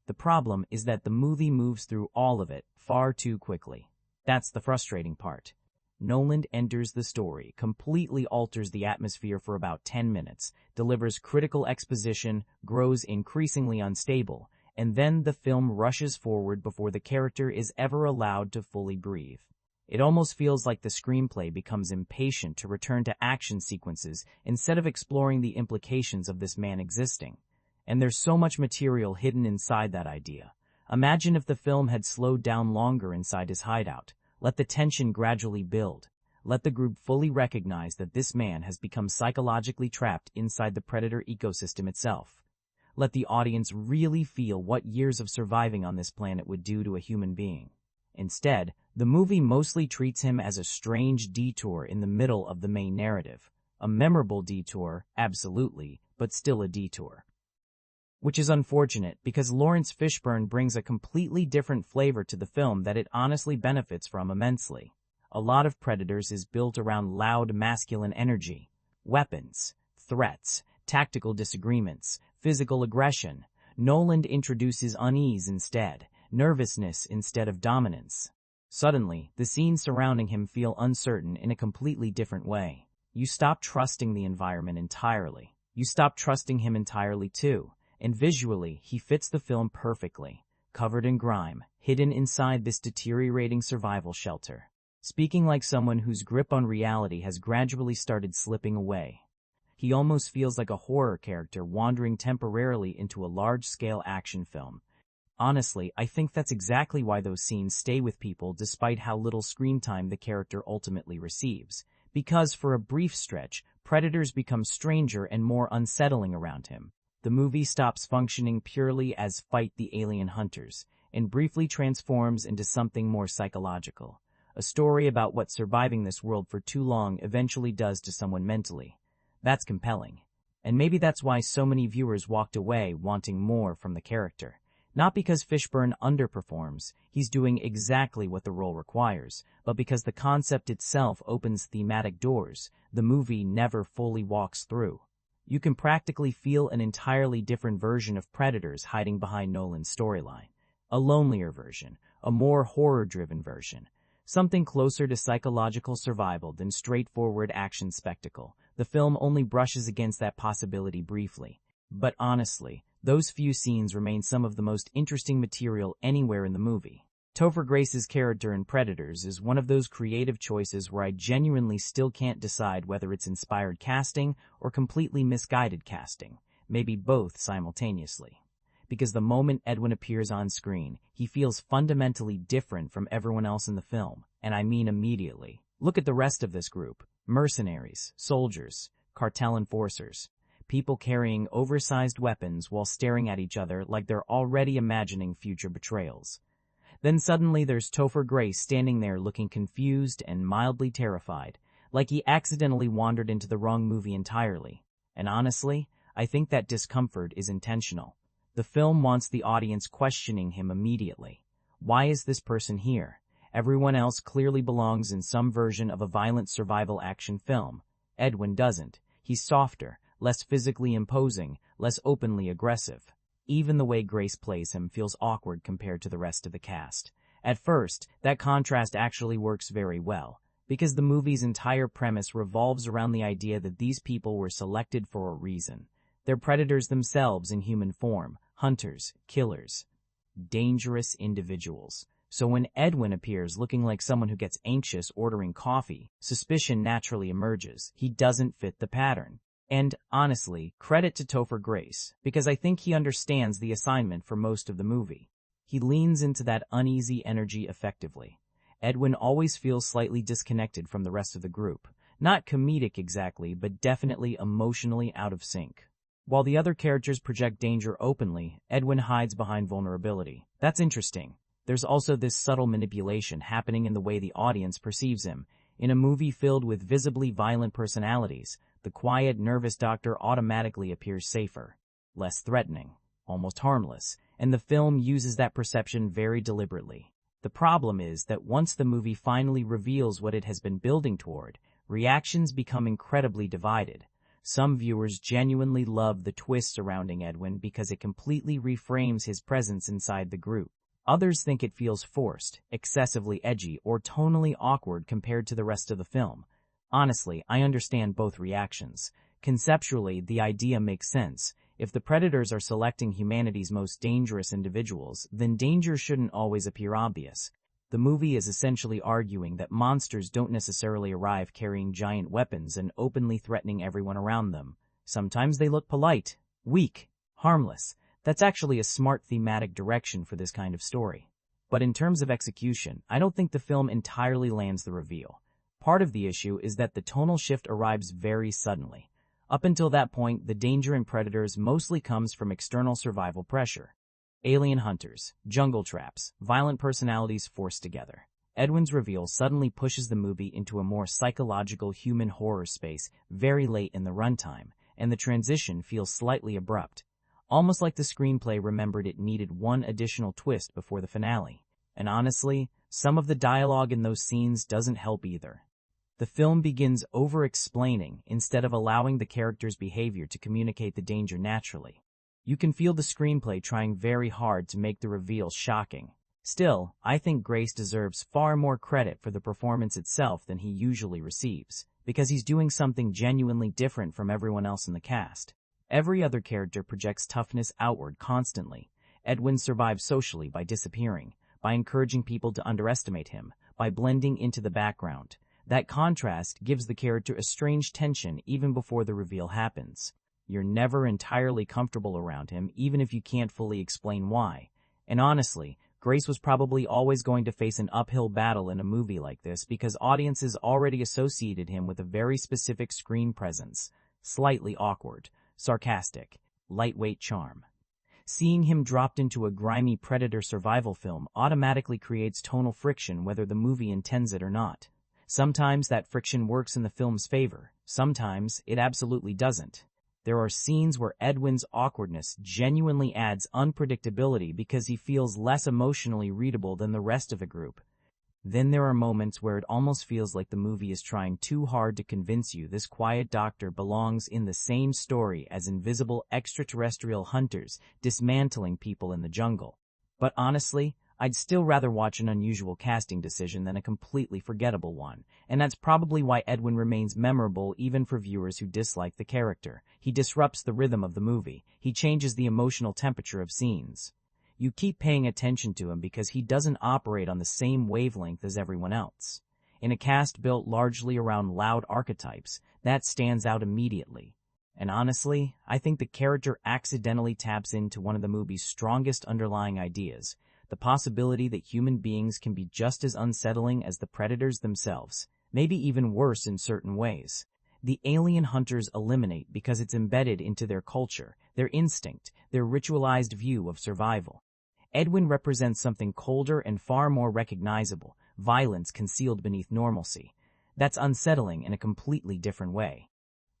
The problem is that the movie moves through all of it far too quickly. That's the frustrating part. Nolan enters the story, completely alters the atmosphere for about 10 minutes, delivers critical exposition, grows increasingly unstable, and then the film rushes forward before the character is ever allowed to fully breathe. It almost feels like the screenplay becomes impatient to return to action sequences instead of exploring the implications of this man existing. And there's so much material hidden inside that idea. Imagine if the film had slowed down longer inside his hideout. Let the tension gradually build. Let the group fully recognize that this man has become psychologically trapped inside the predator ecosystem itself. Let the audience really feel what years of surviving on this planet would do to a human being. Instead, the movie mostly treats him as a strange detour in the middle of the main narrative. A memorable detour, absolutely, but still a detour. Which is unfortunate because Lawrence Fishburne brings a completely different flavor to the film that it honestly benefits from immensely. A lot of Predators is built around loud masculine energy, weapons, threats, tactical disagreements, physical aggression. Nolan introduces unease instead, nervousness instead of dominance. Suddenly, the scenes surrounding him feel uncertain in a completely different way. You stop trusting the environment entirely. You stop trusting him entirely too. And visually, he fits the film perfectly, covered in grime, hidden inside this deteriorating survival shelter. Speaking like someone whose grip on reality has gradually started slipping away. He almost feels like a horror character wandering temporarily into a large-scale action film. Honestly, I think that's exactly why those scenes stay with people despite how little screen time the character ultimately receives. Because for a brief stretch, Predators become stranger and more unsettling around him. The movie stops functioning purely as fight the alien hunters, and briefly transforms into something more psychological. A story about what surviving this world for too long eventually does to someone mentally. That's compelling. And maybe that's why so many viewers walked away wanting more from the character. Not because Fishburne underperforms, he's doing exactly what the role requires, but because the concept itself opens thematic doors the movie never fully walks through. You can practically feel an entirely different version of Predators hiding behind Nolan's storyline. A lonelier version, a more horror-driven version. Something closer to psychological survival than straightforward action spectacle. The film only brushes against that possibility briefly. But honestly, those few scenes remain some of the most interesting material anywhere in the movie. Topher Grace's character in Predators is one of those creative choices where I genuinely still can't decide whether it's inspired casting or completely misguided casting, maybe both simultaneously. Because the moment Edwin appears on screen, he feels fundamentally different from everyone else in the film. And I mean immediately. Look at the rest of this group. Mercenaries, soldiers, cartel enforcers. People carrying oversized weapons while staring at each other like they're already imagining future betrayals. Then suddenly there's Topher Grace standing there looking confused and mildly terrified, like he accidentally wandered into the wrong movie entirely. And honestly, I think that discomfort is intentional. The film wants the audience questioning him immediately. Why is this person here? Everyone else clearly belongs in some version of a violent survival action film. Edwin doesn't. He's softer, less physically imposing, less openly aggressive. Even the way Grace plays him feels awkward compared to the rest of the cast. At first, that contrast actually works very well, because the movie's entire premise revolves around the idea that these people were selected for a reason. They're predators themselves in human form, hunters, killers, dangerous individuals. So when Edwin appears looking like someone who gets anxious ordering coffee, suspicion naturally emerges. He doesn't fit the pattern. And, honestly, credit to Topher Grace, because I think he understands the assignment for most of the movie. He leans into that uneasy energy effectively. Edwin always feels slightly disconnected from the rest of the group. Not comedic exactly, but definitely emotionally out of sync. While the other characters project danger openly, Edwin hides behind vulnerability. That's interesting. There's also this subtle manipulation happening in the way the audience perceives him. In a movie filled with visibly violent personalities, the quiet, nervous doctor automatically appears safer, less threatening, almost harmless, and the film uses that perception very deliberately. The problem is that once the movie finally reveals what it has been building toward, reactions become incredibly divided. Some viewers genuinely love the twist surrounding Edwin because it completely reframes his presence inside the group. Others think it feels forced, excessively edgy, or tonally awkward compared to the rest of the film. Honestly, I understand both reactions. Conceptually, the idea makes sense. If the predators are selecting humanity's most dangerous individuals, then danger shouldn't always appear obvious. The movie is essentially arguing that monsters don't necessarily arrive carrying giant weapons and openly threatening everyone around them. Sometimes they look polite, weak, harmless. That's actually a smart thematic direction for this kind of story. But in terms of execution, I don't think the film entirely lands the reveal. Part of the issue is that the tonal shift arrives very suddenly. Up until that point, the danger in Predators mostly comes from external survival pressure. Alien hunters, jungle traps, violent personalities forced together. Edwin's reveal suddenly pushes the movie into a more psychological human horror space very late in the runtime, and the transition feels slightly abrupt. Almost like the screenplay remembered it needed one additional twist before the finale. And honestly, some of the dialogue in those scenes doesn't help either. The film begins over-explaining instead of allowing the character's behavior to communicate the danger naturally. You can feel the screenplay trying very hard to make the reveal shocking. Still, I think Grace deserves far more credit for the performance itself than he usually receives, because he's doing something genuinely different from everyone else in the cast. Every other character projects toughness outward constantly. Edwin survives socially by disappearing, by encouraging people to underestimate him, by blending into the background. That contrast gives the character a strange tension even before the reveal happens. You're never entirely comfortable around him, even if you can't fully explain why. And honestly, Grace was probably always going to face an uphill battle in a movie like this because audiences already associated him with a very specific screen presence, slightly awkward, sarcastic, lightweight charm. Seeing him dropped into a grimy predator survival film automatically creates tonal friction whether the movie intends it or not. Sometimes that friction works in the film's favor, sometimes it absolutely doesn't. There are scenes where Edwin's awkwardness genuinely adds unpredictability because he feels less emotionally readable than the rest of the group. Then there are moments where it almost feels like the movie is trying too hard to convince you this quiet doctor belongs in the same story as invisible extraterrestrial hunters dismantling people in the jungle. But honestly, I'd still rather watch an unusual casting decision than a completely forgettable one, and that's probably why Edwin remains memorable even for viewers who dislike the character. He disrupts the rhythm of the movie. He changes the emotional temperature of scenes. You keep paying attention to him because he doesn't operate on the same wavelength as everyone else. In a cast built largely around loud archetypes, that stands out immediately. And honestly, I think the character accidentally taps into one of the movie's strongest underlying ideas, the possibility that human beings can be just as unsettling as the predators themselves, maybe even worse in certain ways. The alien hunters eliminate because it's embedded into their culture, their instinct, their ritualized view of survival. Edwin represents something colder and far more recognizable, violence concealed beneath normalcy. That's unsettling in a completely different way.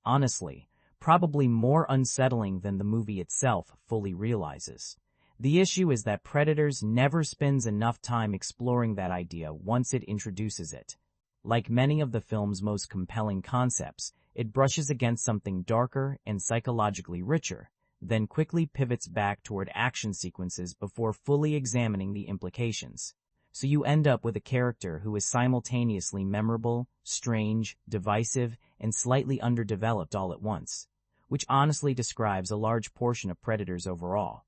Honestly, probably more unsettling than the movie itself fully realizes. The issue is that Predators never spends enough time exploring that idea once it introduces it. Like many of the film's most compelling concepts, it brushes against something darker and psychologically richer, then quickly pivots back toward action sequences before fully examining the implications. So you end up with a character who is simultaneously memorable, strange, divisive, and slightly underdeveloped all at once, which honestly describes a large portion of Predators overall.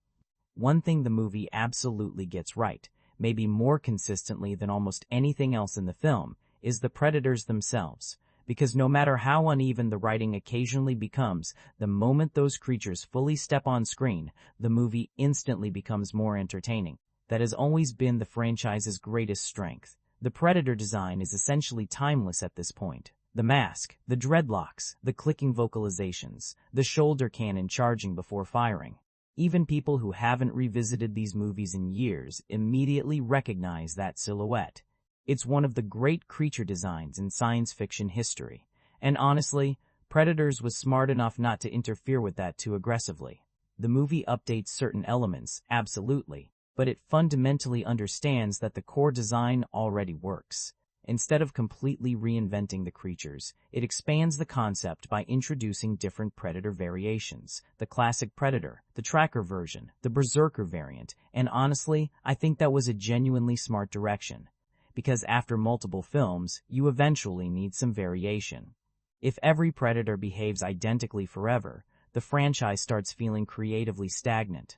One thing the movie absolutely gets right, maybe more consistently than almost anything else in the film, is the Predators themselves, because no matter how uneven the writing occasionally becomes, the moment those creatures fully step on screen, the movie instantly becomes more entertaining. That has always been the franchise's greatest strength. The Predator design is essentially timeless at this point. The mask, the dreadlocks, the clicking vocalizations, the shoulder cannon charging before firing. Even people who haven't revisited these movies in years immediately recognize that silhouette. It's one of the great creature designs in science fiction history, and honestly, Predators was smart enough not to interfere with that too aggressively. The movie updates certain elements, absolutely, but it fundamentally understands that the core design already works. Instead of completely reinventing the creatures, it expands the concept by introducing different Predator variations, the classic Predator, the tracker version, the Berserker variant, and honestly, I think that was a genuinely smart direction. Because after multiple films, you eventually need some variation. If every Predator behaves identically forever, the franchise starts feeling creatively stagnant.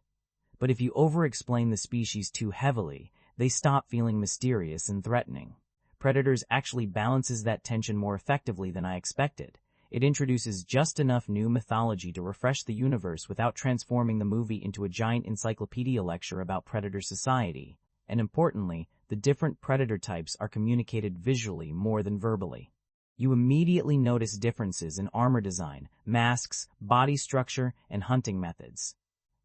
But if you over-explain the species too heavily, they stop feeling mysterious and threatening. Predators actually balances that tension more effectively than I expected. It introduces just enough new mythology to refresh the universe without transforming the movie into a giant encyclopedia lecture about Predator society. And importantly, the different Predator types are communicated visually more than verbally. You immediately notice differences in armor design, masks, body structure, and hunting methods.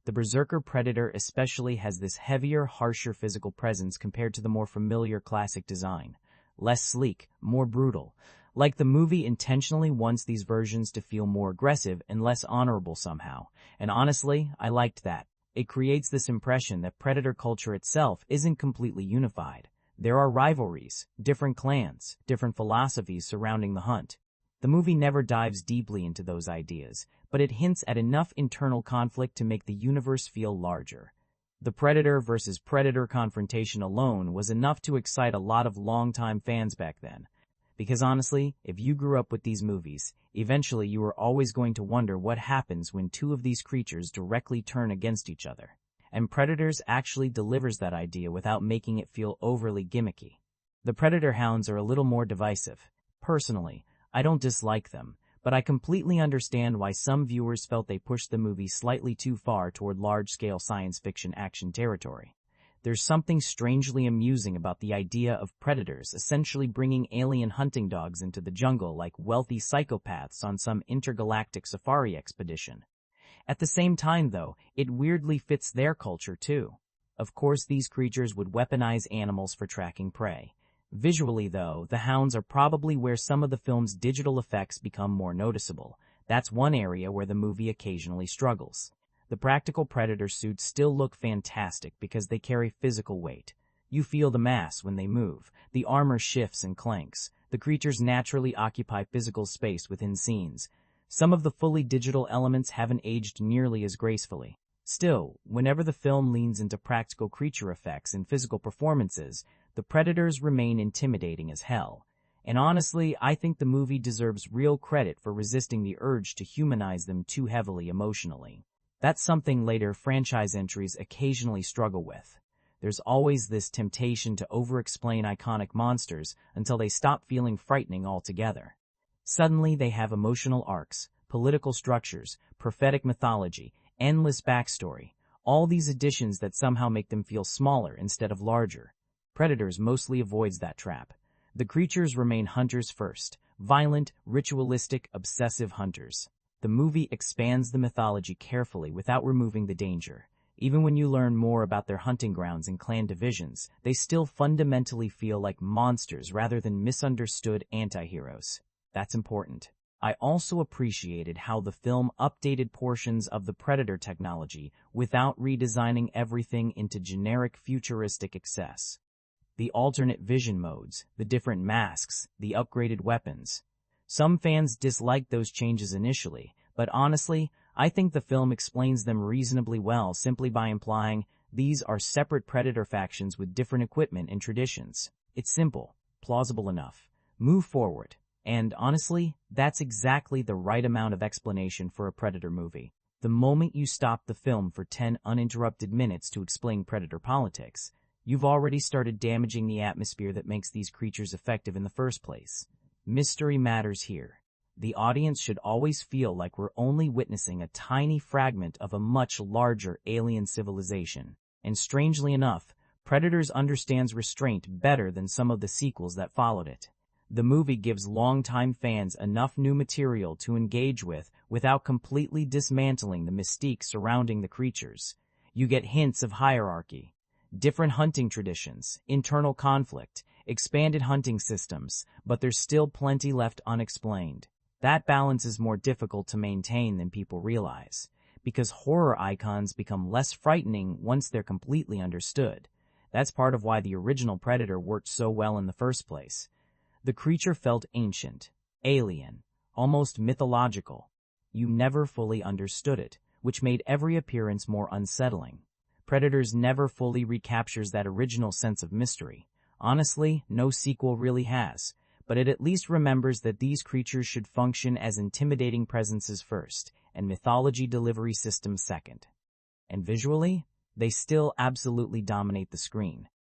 The Berserker Predator especially has this heavier, harsher physical presence compared to the more familiar classic design. Less sleek, more brutal. Like the movie intentionally wants these versions to feel more aggressive and less honorable somehow. And honestly, I liked that. It creates this impression that Predator culture itself isn't completely unified. There are rivalries, different clans, different philosophies surrounding the hunt. The movie never dives deeply into those ideas, but it hints at enough internal conflict to make the universe feel larger. The Predator versus Predator confrontation alone was enough to excite a lot of longtime fans back then. Because honestly, if you grew up with these movies, eventually you were always going to wonder what happens when two of these creatures directly turn against each other. And Predators actually delivers that idea without making it feel overly gimmicky. The Predator hounds are a little more divisive. Personally, I don't dislike them, but I completely understand why some viewers felt they pushed the movie slightly too far toward large-scale science fiction action territory. There's something strangely amusing about the idea of Predators essentially bringing alien hunting dogs into the jungle like wealthy psychopaths on some intergalactic safari expedition. At the same time, though, it weirdly fits their culture too. Of course, these creatures would weaponize animals for tracking prey. Visually, though, the hounds are probably where some of the film's digital effects become more noticeable. That's one area where the movie occasionally struggles. The practical Predator suits still look fantastic because they carry physical weight. You feel the mass when they move, the armor shifts and clanks, the creatures naturally occupy physical space within scenes. Some of the fully digital elements haven't aged nearly as gracefully. Still, whenever the film leans into practical creature effects and physical performances, the Predators remain intimidating as hell. And honestly, I think the movie deserves real credit for resisting the urge to humanize them too heavily emotionally. That's something later franchise entries occasionally struggle with. There's always this temptation to over-explain iconic monsters until they stop feeling frightening altogether. Suddenly they have emotional arcs, political structures, prophetic mythology, endless backstory, All these additions that somehow make them feel smaller instead of larger. Predators mostly avoids that trap. The creatures remain hunters first, violent, ritualistic, obsessive hunters. The movie expands the mythology carefully without removing the danger. Even when you learn more about their hunting grounds and clan divisions, they still fundamentally feel like monsters rather than misunderstood anti-heroes. That's important. I also appreciated how the film updated portions of the Predator technology without redesigning everything into generic futuristic excess. The alternate vision modes, the different masks, the upgraded weapons. Some fans disliked those changes initially, but honestly, I think the film explains them reasonably well simply by implying these are separate Predator factions with different equipment and traditions. It's simple, plausible enough. Move forward. And honestly, that's exactly the right amount of explanation for a Predator movie. The moment you stop the film for 10 uninterrupted minutes to explain Predator politics, you've already started damaging the atmosphere that makes these creatures effective in the first place. Mystery matters here. The audience should always feel like we're only witnessing a tiny fragment of a much larger alien civilization. And strangely enough, Predators understands restraint better than some of the sequels that followed it. The movie gives longtime fans enough new material to engage with without completely dismantling the mystique surrounding the creatures. You get hints of hierarchy, different hunting traditions, internal conflict, expanded hunting systems, but there's still plenty left unexplained. That balance is more difficult to maintain than people realize, because horror icons become less frightening once they're completely understood. That's part of why the original Predator worked so well in the first place. The creature felt ancient, alien, almost mythological. You never fully understood it, which made every appearance more unsettling. Predators never fully recaptures that original sense of mystery. Honestly, no sequel really has, but it at least remembers that these creatures should function as intimidating presences first, and mythology delivery systems second. And visually, they still absolutely dominate the screen.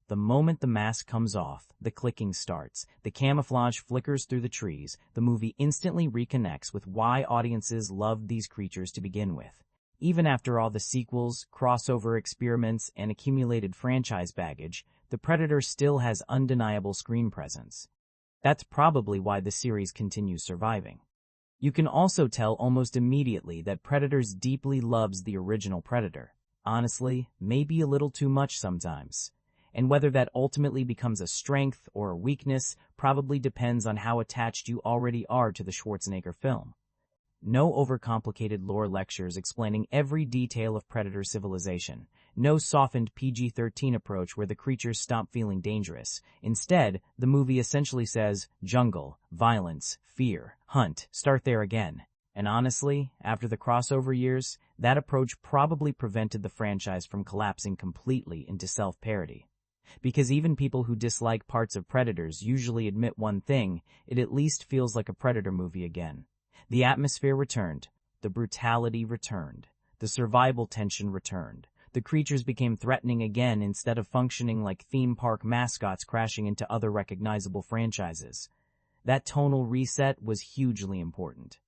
The moment the mask comes off, the clicking starts, the camouflage flickers through the trees, the movie instantly reconnects with why audiences loved these creatures to begin with. Even after all the sequels, crossover experiments, and accumulated franchise baggage, the Predator still has undeniable screen presence. That's probably why the series continues surviving. You can also tell almost immediately that Predators deeply loves the original Predator. Honestly, maybe a little too much sometimes. And whether that ultimately becomes a strength or a weakness probably depends on how attached you already are to the Schwarzenegger film. No overcomplicated lore lectures explaining every detail of Predator civilization. No softened PG-13 approach where the creatures stop feeling dangerous. Instead, the movie essentially says, jungle, violence, fear, hunt, start there again. And honestly, after the crossover years, that approach probably prevented the franchise from collapsing completely into self-parody. Because even people who dislike parts of Predators usually admit one thing, it at least feels like a Predator movie again. The atmosphere returned, the brutality returned, the survival tension returned. The creatures became threatening again instead of functioning like theme park mascots crashing into other recognizable franchises. That tonal reset was hugely important.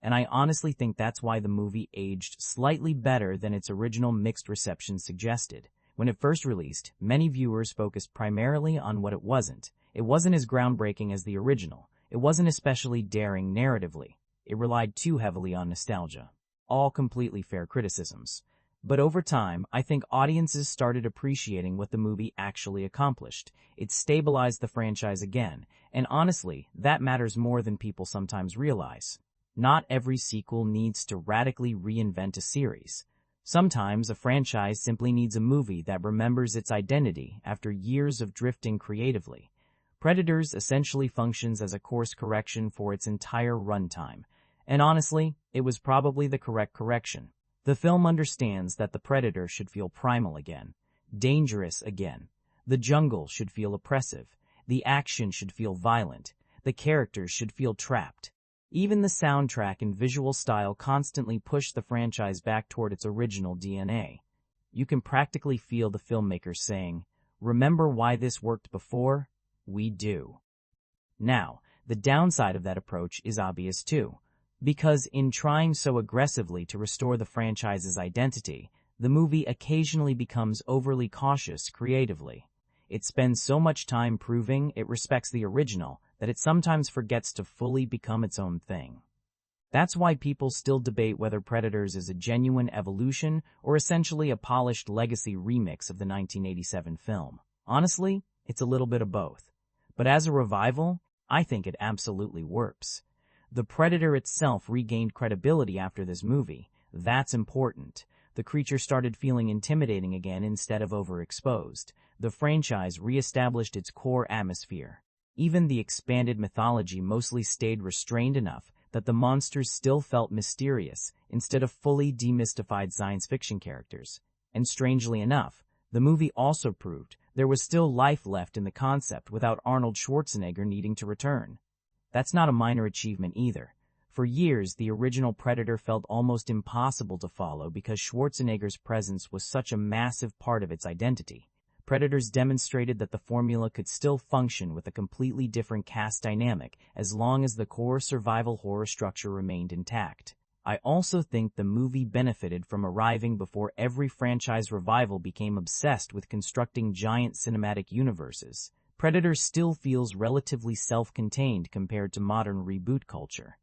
And I honestly think that's why the movie aged slightly better than its original mixed reception suggested. When it first released, many viewers focused primarily on what it wasn't. It wasn't as groundbreaking as the original. It wasn't especially daring narratively. It relied too heavily on nostalgia. All completely fair criticisms. But over time, I think audiences started appreciating what the movie actually accomplished. It stabilized the franchise again, and honestly, that matters more than people sometimes realize. Not every sequel needs to radically reinvent a series. Sometimes a franchise simply needs a movie that remembers its identity after years of drifting creatively. Predators essentially functions as a course correction for its entire runtime. And honestly, it was probably the correct correction. The film understands that the Predator should feel primal again, dangerous again. The jungle should feel oppressive. The action should feel violent. The characters should feel trapped. Even the soundtrack and visual style constantly push the franchise back toward its original DNA. You can practically feel the filmmakers saying, "Remember why this worked before? We do." Now, the downside of that approach is obvious too. Because in trying so aggressively to restore the franchise's identity, the movie occasionally becomes overly cautious creatively. It spends so much time proving it respects the original that it sometimes forgets to fully become its own thing. That's why people still debate whether Predators is a genuine evolution or essentially a polished legacy remix of the 1987 film. Honestly, it's a little bit of both. But as a revival, I think it absolutely works. The Predator itself regained credibility after this movie. That's important. The creature started feeling intimidating again instead of overexposed. The franchise re-established its core atmosphere. Even the expanded mythology mostly stayed restrained enough that the monsters still felt mysterious instead of fully demystified science fiction characters. And strangely enough, the movie also proved there was still life left in the concept without Arnold Schwarzenegger needing to return. That's not a minor achievement either. For years, the original Predator felt almost impossible to follow because Schwarzenegger's presence was such a massive part of its identity. Predators demonstrated that the formula could still function with a completely different cast dynamic as long as the core survival horror structure remained intact. I also think the movie benefited from arriving before every franchise revival became obsessed with constructing giant cinematic universes. Predator still feels relatively self-contained compared to modern reboot culture.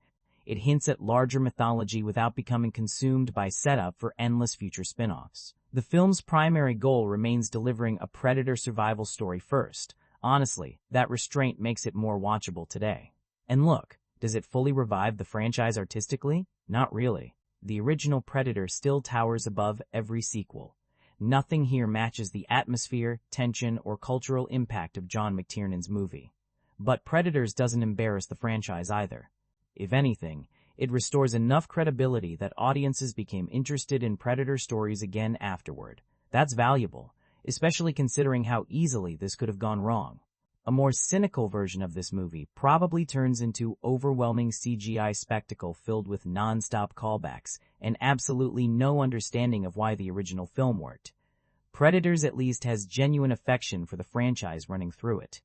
It hints at larger mythology without becoming consumed by setup for endless future spin-offs. The film's primary goal remains delivering a Predator survival story first. Honestly, that restraint makes it more watchable today. And look, does it fully revive the franchise artistically? Not really. The original Predator still towers above every sequel. Nothing here matches the atmosphere, tension, or cultural impact of John McTiernan's movie. But Predators doesn't embarrass the franchise either. If anything, it restores enough credibility that audiences became interested in Predator stories again afterward. That's valuable, especially considering how easily this could have gone wrong. A more cynical version of this movie probably turns into overwhelming CGI spectacle filled with non-stop callbacks and absolutely no understanding of why the original film worked. Predators at least has genuine affection for the franchise running through it.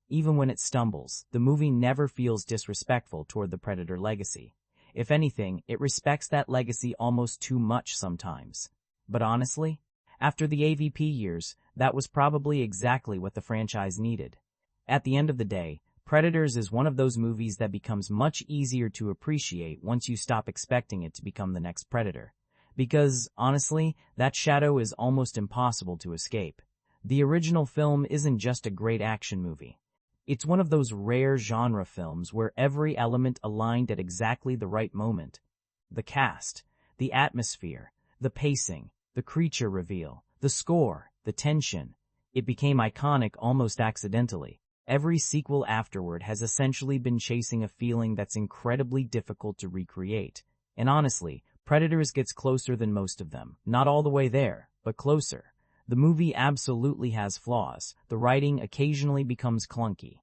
Even when it stumbles, the movie never feels disrespectful toward the Predator legacy. If anything, it respects that legacy almost too much sometimes. But honestly, after the AVP years, that was probably exactly what the franchise needed. At the end of the day, Predators is one of those movies that becomes much easier to appreciate once you stop expecting it to become the next Predator. Because, honestly, that shadow is almost impossible to escape. The original film isn't just a great action movie. It's one of those rare genre films where every element aligned at exactly the right moment. The cast, the atmosphere, the pacing, the creature reveal, the score, the tension. It became iconic almost accidentally. Every sequel afterward has essentially been chasing a feeling that's incredibly difficult to recreate. And honestly, Predators gets closer than most of them. Not all the way there, but closer. The movie absolutely has flaws. The writing occasionally becomes clunky.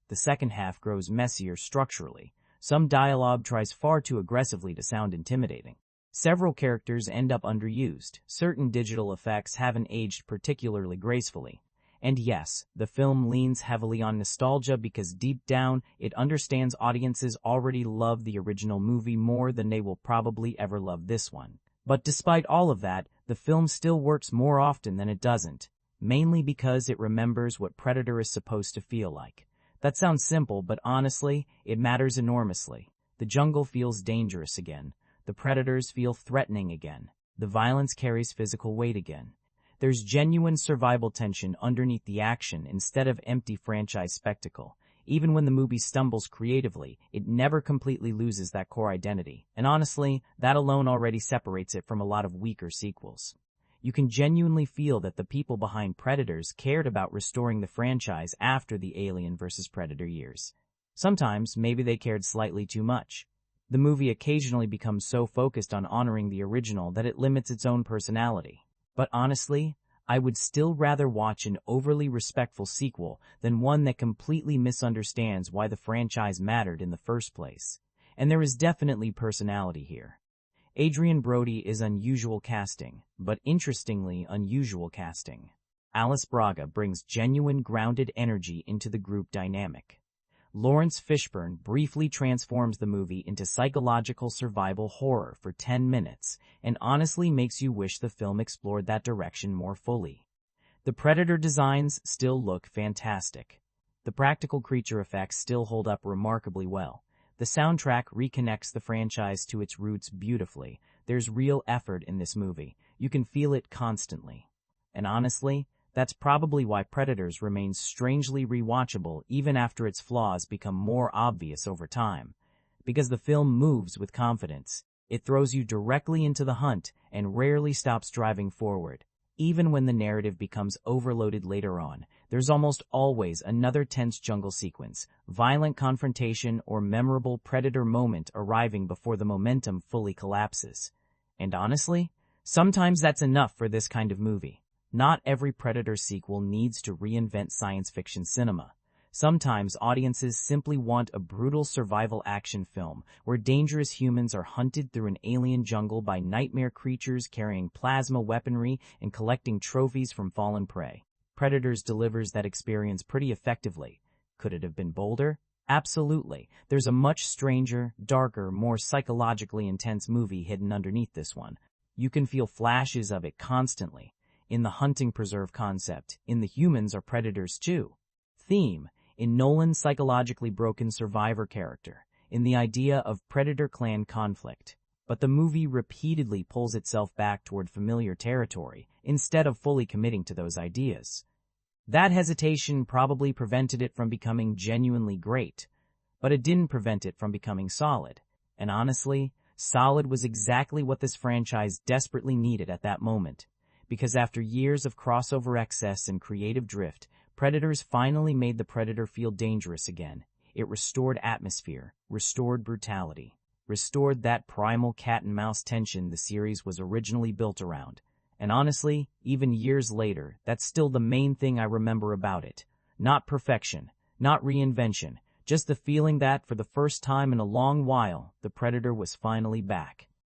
The second half grows messier structurally. Some dialogue tries far too aggressively to sound intimidating. Several characters end up underused. Certain digital effects haven't aged particularly gracefully. And yes, the film leans heavily on nostalgia because deep down, it understands audiences already love the original movie more than they will probably ever love this one. But despite all of that, the film still works more often than it doesn't, mainly because it remembers what Predator is supposed to feel like. That sounds simple, but honestly, it matters enormously. The jungle feels dangerous again. The predators feel threatening again. The violence carries physical weight again. There's genuine survival tension underneath the action instead of empty franchise spectacle. Even when the movie stumbles creatively, it never completely loses that core identity. And honestly, that alone already separates it from a lot of weaker sequels. You can genuinely feel that the people behind Predators cared about restoring the franchise after the Alien vs. Predator years. Sometimes, maybe they cared slightly too much. The movie occasionally becomes so focused on honoring the original that it limits its own personality. But honestly, I would still rather watch an overly respectful sequel than one that completely misunderstands why the franchise mattered in the first place. And there is definitely personality here. Adrien Brody is unusual casting, but interestingly unusual casting. Alice Braga brings genuine grounded energy into the group dynamic. Lawrence Fishburne briefly transforms the movie into psychological survival horror for 10 minutes and honestly makes you wish the film explored that direction more fully. The Predator designs still look fantastic. The practical creature effects still hold up remarkably well. The soundtrack reconnects the franchise to its roots beautifully. There's real effort in this movie. You can feel it constantly. And honestly, that's probably why Predators remains strangely rewatchable even after its flaws become more obvious over time. Because the film moves with confidence. It throws you directly into the hunt and rarely stops driving forward. Even when the narrative becomes overloaded later on, there's almost always another tense jungle sequence, violent confrontation, or memorable Predator moment arriving before the momentum fully collapses. And honestly, sometimes that's enough for this kind of movie. Not every Predator sequel needs to reinvent science fiction cinema. Sometimes audiences simply want a brutal survival action film where dangerous humans are hunted through an alien jungle by nightmare creatures carrying plasma weaponry and collecting trophies from fallen prey. Predators delivers that experience pretty effectively. Could it have been bolder? Absolutely. There's a much stranger, darker, more psychologically intense movie hidden underneath this one. You can feel flashes of it constantly. In the hunting preserve concept, in the humans are predators too. Theme, in Nolan's psychologically broken survivor character, in the idea of predator-clan conflict. But the movie repeatedly pulls itself back toward familiar territory, instead of fully committing to those ideas. That hesitation probably prevented it from becoming genuinely great, but it didn't prevent it from becoming solid. And honestly, solid was exactly what this franchise desperately needed at that moment. Because after years of crossover excess and creative drift, Predators finally made the Predator feel dangerous again. It restored atmosphere, restored brutality, restored that primal cat-and-mouse tension the series was originally built around. And honestly, even years later, that's still the main thing I remember about it. Not perfection, not reinvention, just the feeling that, for the first time in a long while, the Predator was finally back.